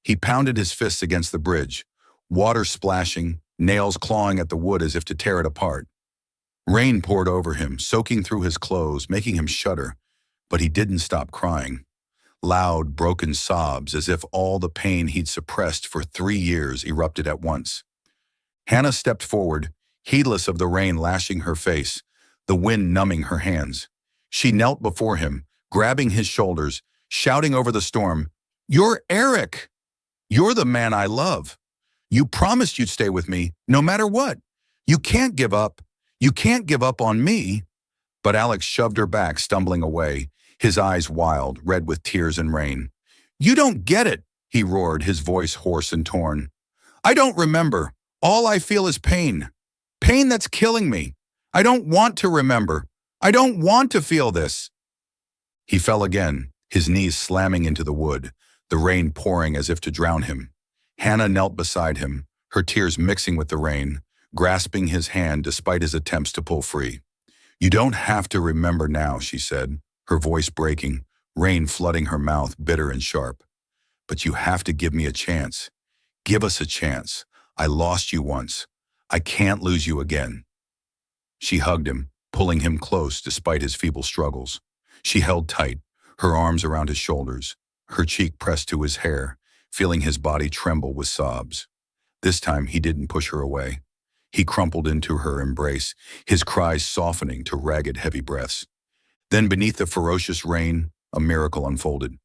He pounded his fists against the bridge, water splashing, nails clawing at the wood as if to tear it apart. Rain poured over him, soaking through his clothes, making him shudder, but he didn't stop crying. Loud, broken sobs, as if all the pain he'd suppressed for 3 years erupted at once. Hannah stepped forward, heedless of the rain lashing her face, the wind numbing her hands. She knelt before him, grabbing his shoulders, shouting over the storm, "You're Eric! You're the man I love. You promised you'd stay with me, no matter what. You can't give up. You can't give up on me." But Alex shoved her back, stumbling away, his eyes wild, red with tears and rain. "You don't get it," he roared, his voice hoarse and torn. "I don't remember. All I feel is pain. Pain that's killing me. I don't want to remember. I don't want to feel this." He fell again, his knees slamming into the wood, the rain pouring as if to drown him. Hannah knelt beside him, her tears mixing with the rain, grasping his hand despite his attempts to pull free. "You don't have to remember now," she said, her voice breaking, rain flooding her mouth, bitter and sharp. "But you have to give me a chance. Give us a chance. I lost you once. I can't lose you again." She hugged him, pulling him close despite his feeble struggles. She held tight, her arms around his shoulders, her cheek pressed to his hair, feeling his body tremble with sobs. This time he didn't push her away. He crumpled into her embrace, his cries softening to ragged, heavy breaths. Then beneath the ferocious rain, a miracle unfolded.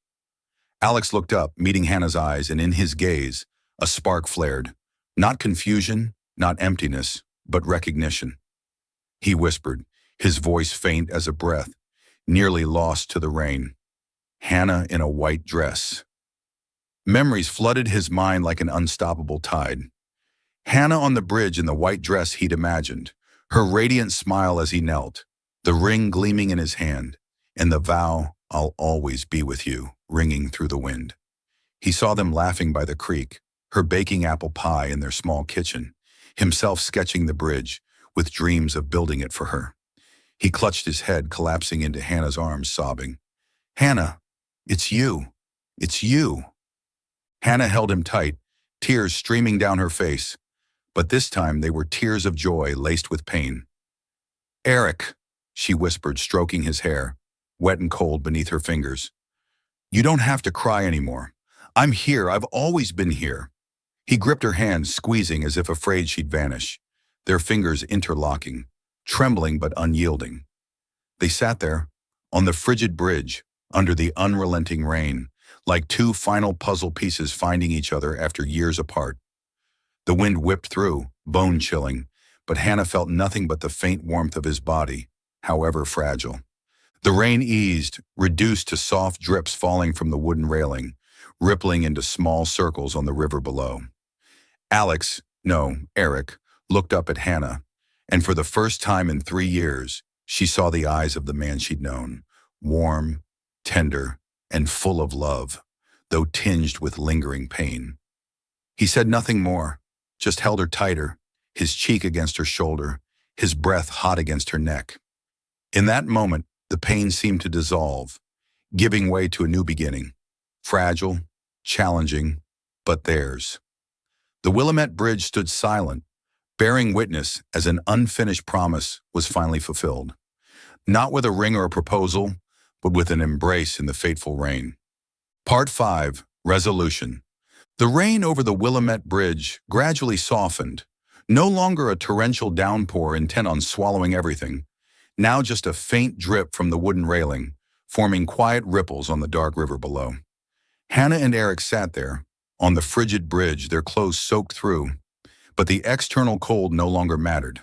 Alex looked up, meeting Hannah's eyes, and in his gaze, a spark flared. Not confusion, not emptiness, but recognition. He whispered, his voice faint as a breath, nearly lost to the rain. "Hannah in a white dress." Memories flooded his mind like an unstoppable tide. Hannah on the bridge in the white dress he'd imagined, her radiant smile as he knelt, the ring gleaming in his hand, and the vow, "I'll always be with you," ringing through the wind. He saw them laughing by the creek, her baking apple pie in their small kitchen, himself sketching the bridge, with dreams of building it for her. He clutched his head, collapsing into Hannah's arms, sobbing, "Hannah, it's you. It's you." Hannah held him tight, tears streaming down her face, but this time they were tears of joy laced with pain. "Eric," she whispered, stroking his hair, wet and cold beneath her fingers. "You don't have to cry anymore. I'm here. I've always been here." He gripped her hand, squeezing as if afraid she'd vanish, their fingers interlocking, trembling but unyielding. They sat there, on the frigid bridge, under the unrelenting rain, like two final puzzle pieces finding each other after years apart. The wind whipped through, bone-chilling, but Hannah felt nothing but the faint warmth of his body, however fragile. The rain eased, reduced to soft drips falling from the wooden railing, rippling into small circles on the river below. Eric, looked up at Hannah, and for the first time in 3 years, she saw the eyes of the man she'd known, warm, tender, and full of love, though tinged with lingering pain. He said nothing more, just held her tighter, his cheek against her shoulder, his breath hot against her neck. In that moment, the pain seemed to dissolve, giving way to a new beginning, fragile, challenging, but theirs. The Willamette Bridge stood silent, bearing witness as an unfinished promise was finally fulfilled. Not with a ring or a proposal, but with an embrace in the fateful rain. Part 5, Resolution. The rain over the Willamette Bridge gradually softened, no longer a torrential downpour intent on swallowing everything, now just a faint drip from the wooden railing, forming quiet ripples on the dark river below. Hannah and Eric sat there, on the frigid bridge, their clothes soaked through, but the external cold no longer mattered.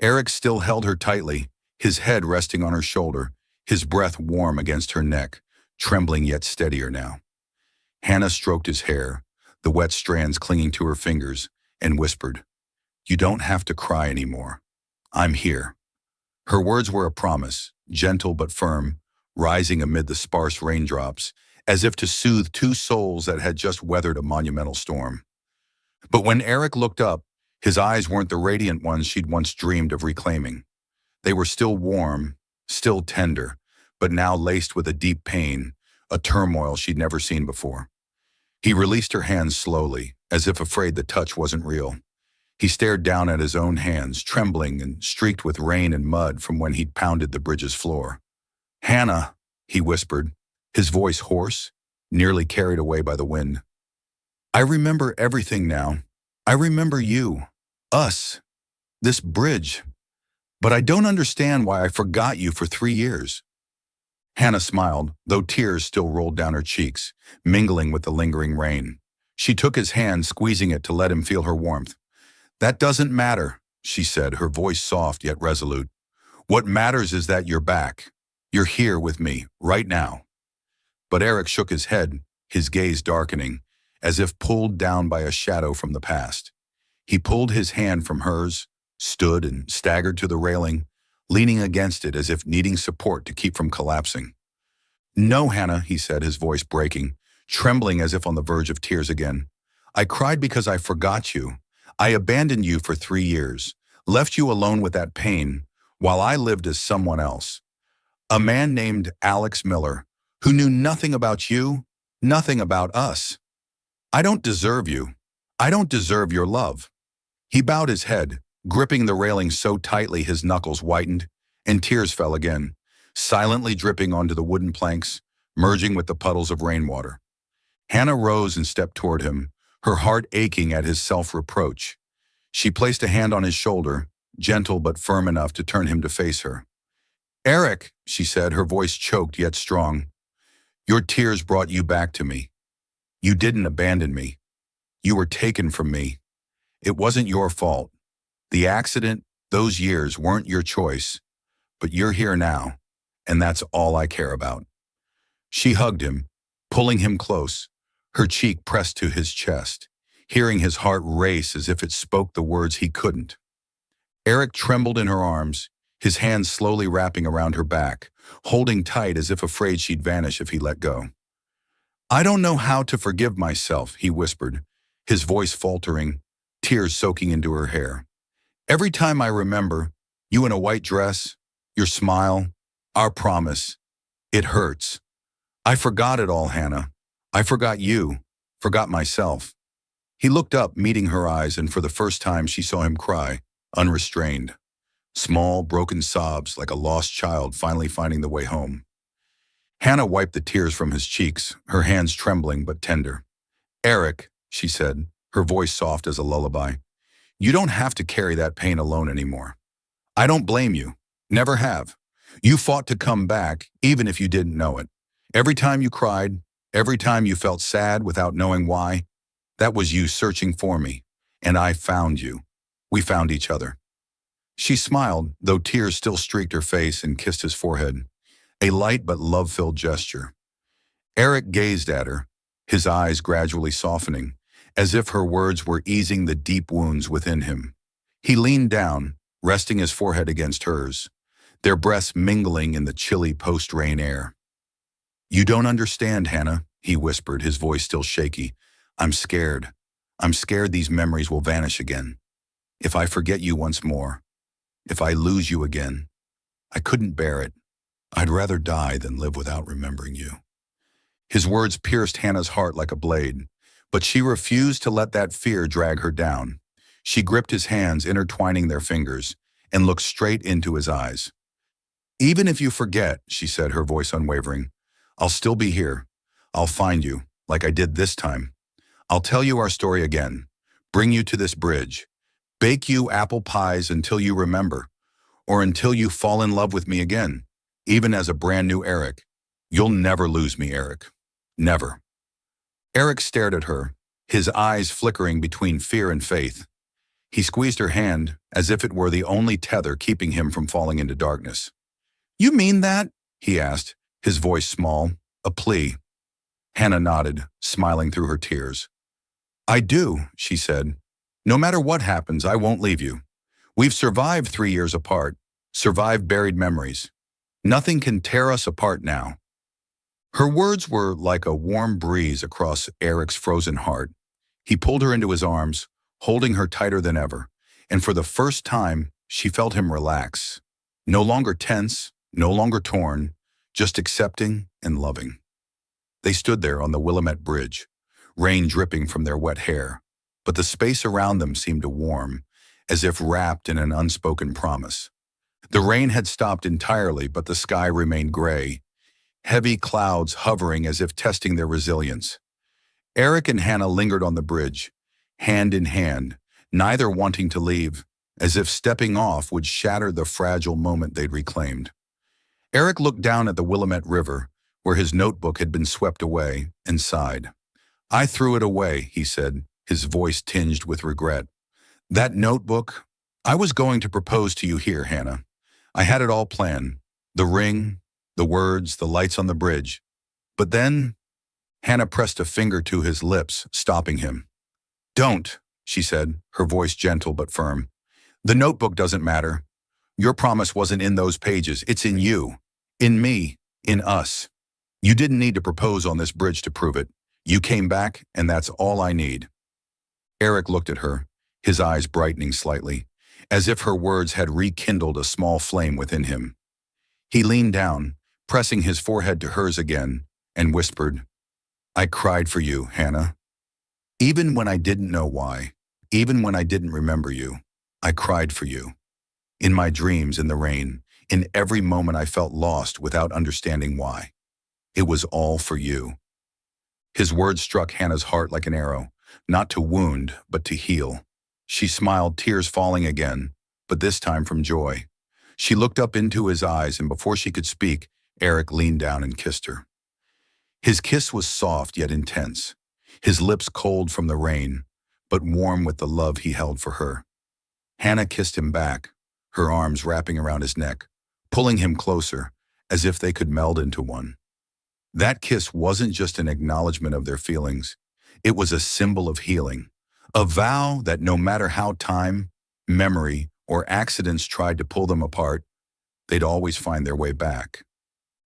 Eric still held her tightly, his head resting on her shoulder, his breath warm against her neck, trembling yet steadier now. Hannah stroked his hair, the wet strands clinging to her fingers, and whispered, "You don't have to cry anymore. I'm here." Her words were a promise, gentle but firm, rising amid the sparse raindrops, as if to soothe two souls that had just weathered a monumental storm. But when Eric looked up, his eyes weren't the radiant ones she'd once dreamed of reclaiming. They were still warm, still tender, but now laced with a deep pain, a turmoil she'd never seen before. He released her hands slowly, as if afraid the touch wasn't real. He stared down at his own hands, trembling and streaked with rain and mud from when he'd pounded the bridge's floor. "Hannah," he whispered, his voice hoarse, nearly carried away by the wind. "I remember everything now. I remember you, us, this bridge. But I don't understand why I forgot you for 3 years. Hannah smiled, though tears still rolled down her cheeks, mingling with the lingering rain. She took his hand, squeezing it to let him feel her warmth. "That doesn't matter," she said, her voice soft yet resolute. "What matters is that you're back. You're here with me, right now." But Eric shook his head, his gaze darkening, as if pulled down by a shadow from the past. He pulled his hand from hers, stood and staggered to the railing, leaning against it as if needing support to keep from collapsing. "No, Hannah," he said, his voice breaking, trembling as if on the verge of tears again. "I cried because I forgot you. I abandoned you for 3 years, left you alone with that pain, while I lived as someone else. A man named Alex Miller, who knew nothing about you, nothing about us. I don't deserve you. I don't deserve your love." He bowed his head, gripping the railing so tightly his knuckles whitened, and tears fell again, silently dripping onto the wooden planks, merging with the puddles of rainwater. Hannah rose and stepped toward him, her heart aching at his self-reproach. She placed a hand on his shoulder, gentle but firm enough to turn him to face her. "Eric," she said, her voice choked yet strong, "your tears brought you back to me. You didn't abandon me. You were taken from me. It wasn't your fault. The accident, those years weren't your choice, but you're here now, and that's all I care about." She hugged him, pulling him close, her cheek pressed to his chest, hearing his heart race as if it spoke the words he couldn't. Eric trembled in her arms, his hands slowly wrapping around her back, holding tight as if afraid she'd vanish if he let go. "I don't know how to forgive myself," he whispered, his voice faltering, tears soaking into her hair. "Every time I remember, you in a white dress, your smile, our promise, it hurts. I forgot it all, Hannah. I forgot you, forgot myself." He looked up, meeting her eyes, and for the first time she saw him cry, unrestrained. Small, broken sobs like a lost child finally finding the way home. Hannah wiped the tears from his cheeks, her hands trembling but tender. "Eric," she said, her voice soft as a lullaby, "you don't have to carry that pain alone anymore. I don't blame you. Never have. You fought to come back, even if you didn't know it. Every time you cried, every time you felt sad without knowing why, that was you searching for me, and I found you. We found each other." She smiled, though tears still streaked her face, and kissed his forehead, a light but love-filled gesture. Eric gazed at her, his eyes gradually softening, as if her words were easing the deep wounds within him. He leaned down, resting his forehead against hers, their breaths mingling in the chilly post-rain air. "You don't understand, Hannah," he whispered, his voice still shaky. "I'm scared. I'm scared these memories will vanish again. If I forget you once more, if I lose you again, I couldn't bear it. I'd rather die than live without remembering you." His words pierced Hannah's heart like a blade, but she refused to let that fear drag her down. She gripped his hands, intertwining their fingers, and looked straight into his eyes. "Even if you forget," she said, her voice unwavering, "I'll still be here. I'll find you, like I did this time. I'll tell you our story again, bring you to this bridge, bake you apple pies until you remember, or until you fall in love with me again, even as a brand new Eric. You'll never lose me, Eric. Never." Eric stared at her, his eyes flickering between fear and faith. He squeezed her hand as if it were the only tether keeping him from falling into darkness. "You mean that?" he asked, his voice small, a plea. Hannah nodded, smiling through her tears. "I do," she said. "No matter what happens, I won't leave you. We've survived 3 years apart, survived buried memories. Nothing can tear us apart now." Her words were like a warm breeze across Eric's frozen heart. He pulled her into his arms, holding her tighter than ever, and for the first time, she felt him relax. No longer tense, no longer torn, just accepting and loving. They stood there on the Willamette Bridge, rain dripping from their wet hair, but the space around them seemed to warm, as if wrapped in an unspoken promise. The rain had stopped entirely, but the sky remained gray, heavy clouds hovering as if testing their resilience. Eric and Hannah lingered on the bridge, hand in hand, neither wanting to leave, as if stepping off would shatter the fragile moment they'd reclaimed. Eric looked down at the Willamette River, where his notebook had been swept away, and sighed. I threw it away, he said, his voice tinged with regret. That notebook? I was going to propose to you here, Hannah. I had it all planned. The ring, the words, the lights on the bridge. But then, Hannah pressed a finger to his lips, stopping him. Don't, she said, her voice gentle but firm. The notebook doesn't matter. Your promise wasn't in those pages. It's in you. In me. In us. You didn't need to propose on this bridge to prove it. You came back, and that's all I need. Eric looked at her, his eyes brightening slightly, as if her words had rekindled a small flame within him. He leaned down, pressing his forehead to hers again, and whispered, I cried for you, Hannah. Even when I didn't know why, even when I didn't remember you, I cried for you. In my dreams, in the rain, in every moment I felt lost without understanding why. It was all for you. His words struck Hannah's heart like an arrow, not to wound, but to heal. She smiled, tears falling again, but this time from joy. She looked up into his eyes, and before she could speak, Eric leaned down and kissed her. His kiss was soft yet intense, his lips cold from the rain, but warm with the love he held for her. Hannah kissed him back, her arms wrapping around his neck, pulling him closer, as if they could meld into one. That kiss wasn't just an acknowledgement of their feelings. It was a symbol of healing, a vow that no matter how time, memory, or accidents tried to pull them apart, they'd always find their way back.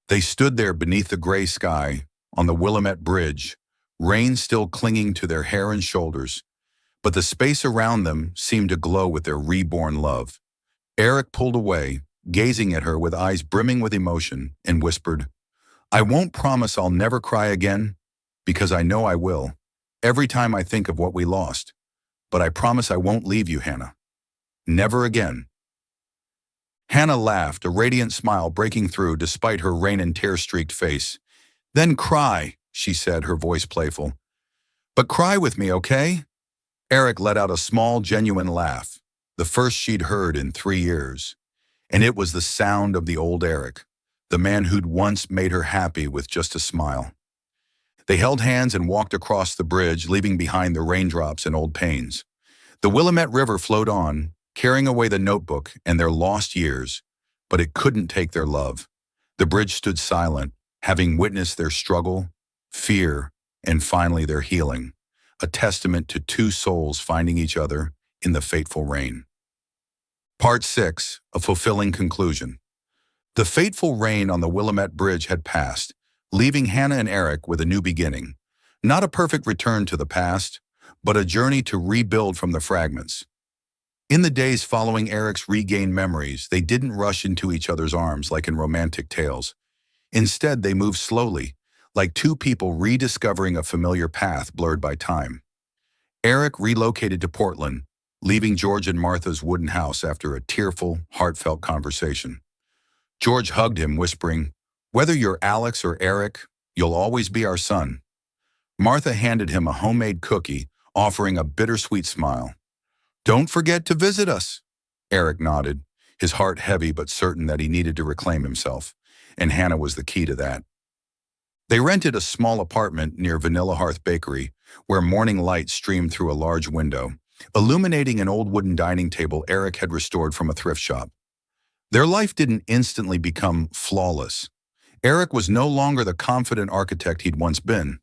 They stood there beneath the gray sky, on the Willamette Bridge, rain still clinging to their hair and shoulders, but the space around them seemed to glow with their reborn love. Eric pulled away, gazing at her with eyes brimming with emotion, and whispered, I won't promise I'll never cry again, because I know I will, every time I think of what we lost. But I promise I won't leave you, Hannah. Never again. Hannah laughed, a radiant smile breaking through despite her rain and tear-streaked face. Then cry, she said, her voice playful. But cry with me, okay? Eric let out a small, genuine laugh, the first she'd heard in 3 years. And it was the sound of the old Eric, the man who'd once made her happy with just a smile. They held hands and walked across the bridge, leaving behind the raindrops and old pains. The Willamette River flowed on, carrying away the notebook and their lost years, but it couldn't take their love. The bridge stood silent, having witnessed their struggle, fear, and finally their healing, a testament to two souls finding each other in the fateful rain. Part 6, a fulfilling conclusion. The fateful rain on the Willamette Bridge had passed, leaving Hannah and Eric with a new beginning. Not a perfect return to the past, but a journey to rebuild from the fragments. In the days following Eric's regained memories, they didn't rush into each other's arms like in romantic tales. Instead, they moved slowly, like two people rediscovering a familiar path blurred by time. Eric relocated to Portland, leaving George and Martha's wooden house after a tearful, heartfelt conversation. George hugged him, whispering, Whether you're Alex or Eric, you'll always be our son. Martha handed him a homemade cookie, offering a bittersweet smile. Don't forget to visit us. Eric nodded, his heart heavy but certain that he needed to reclaim himself, and Hannah was the key to that. They rented a small apartment near Vanilla Hearth Bakery, where morning light streamed through a large window, illuminating an old wooden dining table Eric had restored from a thrift shop. Their life didn't instantly become flawless. Eric was no longer the confident architect he'd once been.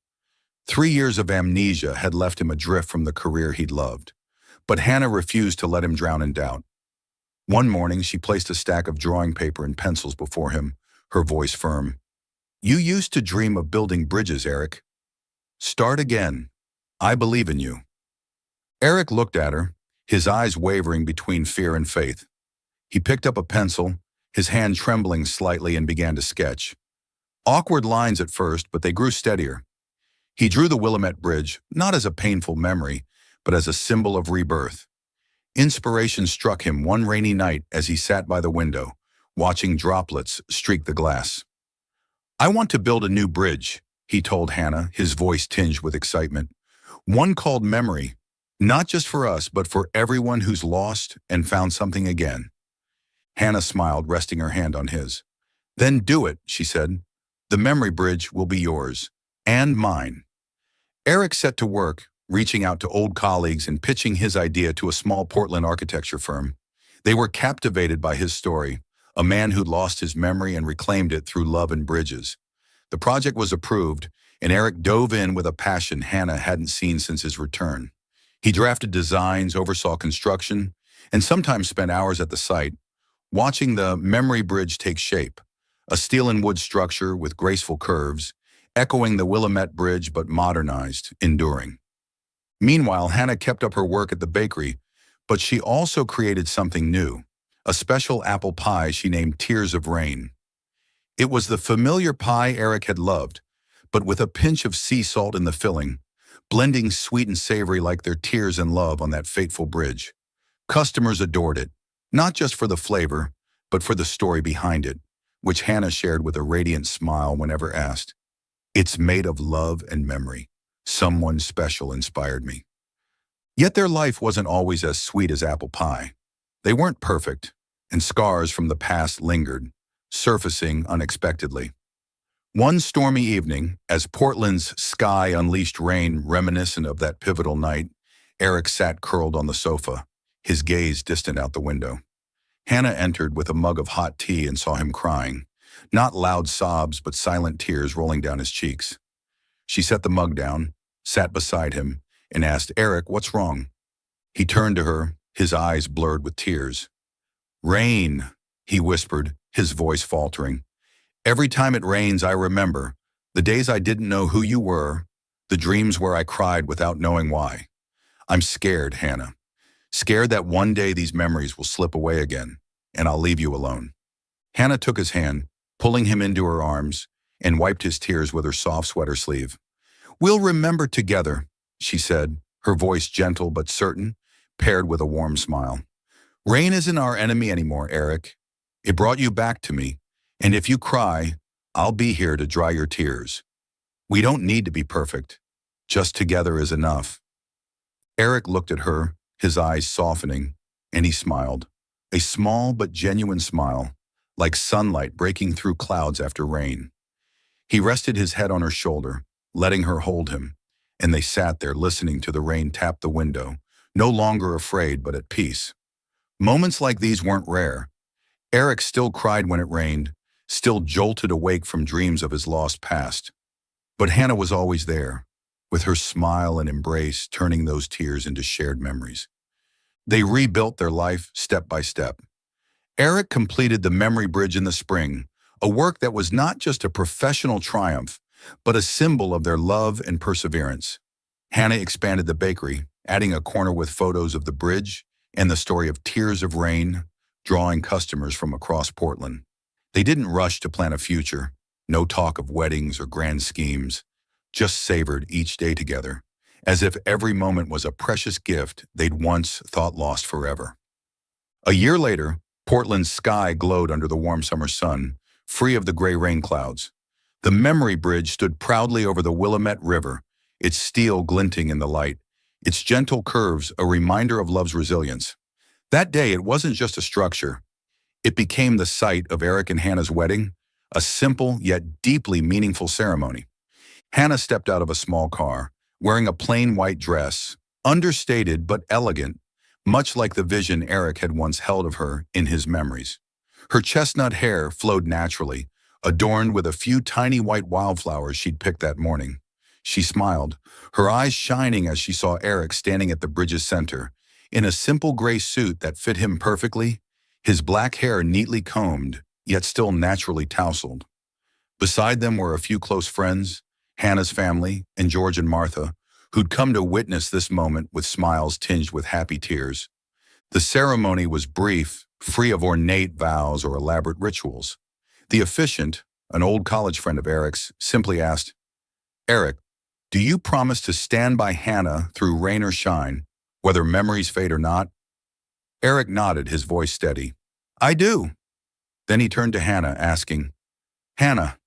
3 years of amnesia had left him adrift from the career he'd loved. But Hannah refused to let him drown in doubt. One morning, she placed a stack of drawing paper and pencils before him, her voice firm. You used to dream of building bridges, Eric. Start again. I believe in you. Eric looked at her, his eyes wavering between fear and faith. He picked up a pencil, his hand trembling slightly, and began to sketch. Awkward lines at first, but they grew steadier. He drew the Willamette Bridge, not as a painful memory, but as a symbol of rebirth. Inspiration struck him one rainy night as he sat by the window, watching droplets streak the glass. I want to build a new bridge, he told Hannah, his voice tinged with excitement. One called memory, not just for us, but for everyone who's lost and found something again. Hannah smiled, resting her hand on his. Then do it, she said. The memory bridge will be yours. And mine. Eric set to work, reaching out to old colleagues and pitching his idea to a small Portland architecture firm. They were captivated by his story, a man who'd lost his memory and reclaimed it through love and bridges. The project was approved, and Eric dove in with a passion Hannah hadn't seen since his return. He drafted designs, oversaw construction, and sometimes spent hours at the site, watching the memory bridge take shape, a steel and wood structure with graceful curves, echoing the Willamette Bridge but modernized, enduring. Meanwhile, Hannah kept up her work at the bakery, but she also created something new, a special apple pie she named Tears of Rain. It was the familiar pie Eric had loved, but with a pinch of sea salt in the filling, blending sweet and savory like their tears and love on that fateful bridge. Customers adored it, not just for the flavor, but for the story behind it, which Hannah shared with a radiant smile whenever asked. It's made of love and memory. Someone special inspired me. Yet their life wasn't always as sweet as apple pie. They weren't perfect, and scars from the past lingered, surfacing unexpectedly. One stormy evening, as Portland's sky unleashed rain reminiscent of that pivotal night, Eric sat curled on the sofa, his gaze distant out the window. Hannah entered with a mug of hot tea and saw him crying, not loud sobs but silent tears rolling down his cheeks. She set the mug down, sat beside him, and asked, Eric, what's wrong? He turned to her, his eyes blurred with tears. Rain, he whispered, his voice faltering. Every time it rains, I remember the days I didn't know who you were, the dreams where I cried without knowing why. I'm scared, Hannah. Scared that one day these memories will slip away again, and I'll leave you alone. Hannah took his hand, pulling him into her arms, and wiped his tears with her soft sweater sleeve. We'll remember together, she said, her voice gentle but certain, paired with a warm smile. Rain isn't our enemy anymore, Eric. It brought you back to me, and if you cry, I'll be here to dry your tears. We don't need to be perfect. Just together is enough. Eric looked at her, his eyes softening, and he smiled. A small but genuine smile, like sunlight breaking through clouds after rain. He rested his head on her shoulder, letting her hold him, and they sat there listening to the rain tap the window, no longer afraid but at peace. Moments like these weren't rare. Eric still cried when it rained, still jolted awake from dreams of his lost past. But Hannah was always there, with her smile and embrace turning those tears into shared memories. They rebuilt their life step by step. Eric completed the memory bridge in the spring, a work that was not just a professional triumph, but a symbol of their love and perseverance. Hannah expanded the bakery, adding a corner with photos of the bridge and the story of Tears of Rain, drawing customers from across Portland. They didn't rush to plan a future, no talk of weddings or grand schemes, just savored each day together, as if every moment was a precious gift they'd once thought lost forever. A year later, Portland's sky glowed under the warm summer sun, free of the gray rain clouds. The memory bridge stood proudly over the Willamette River, its steel glinting in the light, its gentle curves a reminder of love's resilience. That day, it wasn't just a structure. It became the site of Eric and Hannah's wedding, a simple yet deeply meaningful ceremony. Hannah stepped out of a small car, wearing a plain white dress, understated but elegant, much like the vision Eric had once held of her in his memories. Her chestnut hair flowed naturally, adorned with a few tiny white wildflowers she'd picked that morning. She smiled, her eyes shining as she saw Eric standing at the bridge's center, in a simple gray suit that fit him perfectly, his black hair neatly combed, yet still naturally tousled. Beside them were a few close friends, Hannah's family, and George and Martha, who'd come to witness this moment with smiles tinged with happy tears. The ceremony was brief, free of ornate vows or elaborate rituals. The officiant, an old college friend of Eric's, simply asked, Eric, do you promise to stand by Hannah through rain or shine, whether memories fade or not? Eric nodded, his voice steady. I do. Then he turned to Hannah, asking, Hannah,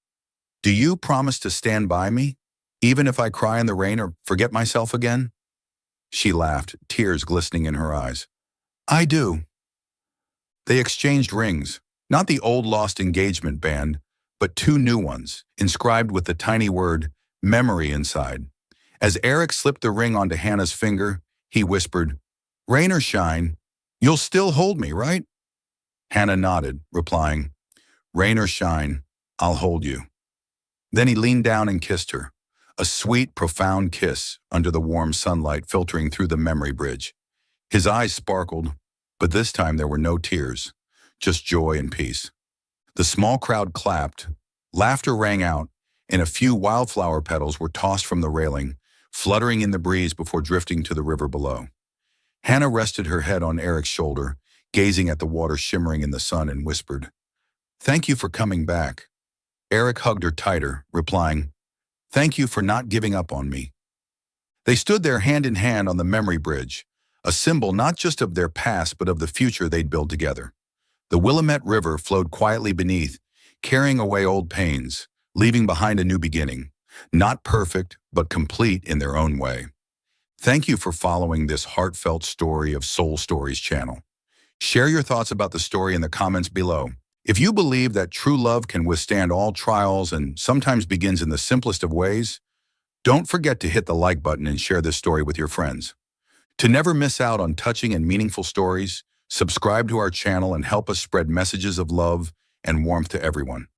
do you promise to stand by me, even if I cry in the rain or forget myself again? She laughed, tears glistening in her eyes. I do. They exchanged rings, Not the old lost engagement band, but two new ones, inscribed with the tiny word, memory inside. As Eric slipped the ring onto Hannah's finger, he whispered, "Rain or shine, you'll still hold me, right?" Hannah nodded, replying, "Rain or shine, I'll hold you." Then he leaned down and kissed her, a sweet, profound kiss under the warm sunlight filtering through the memory bridge. His eyes sparkled, but this time there were no tears, just joy and peace. The small crowd clapped, laughter rang out, and a few wildflower petals were tossed from the railing, fluttering in the breeze before drifting to the river below. Hannah rested her head on Eric's shoulder, gazing at the water shimmering in the sun, and whispered, "Thank you for coming back." Eric hugged her tighter, replying, "Thank you for not giving up on me." They stood there hand in hand on the memory bridge, a symbol not just of their past but of the future they'd build together. The Willamette River flowed quietly beneath, carrying away old pains, leaving behind a new beginning, not perfect but complete in their own way. Thank you for following this heartfelt story of Soul Stories channel. Share your thoughts about the story in the comments below. If you believe that true love can withstand all trials and sometimes begins in the simplest of ways, don't forget to hit the like button and share this story with your friends. To never miss out on touching and meaningful stories, subscribe to our channel and help us spread messages of love and warmth to everyone.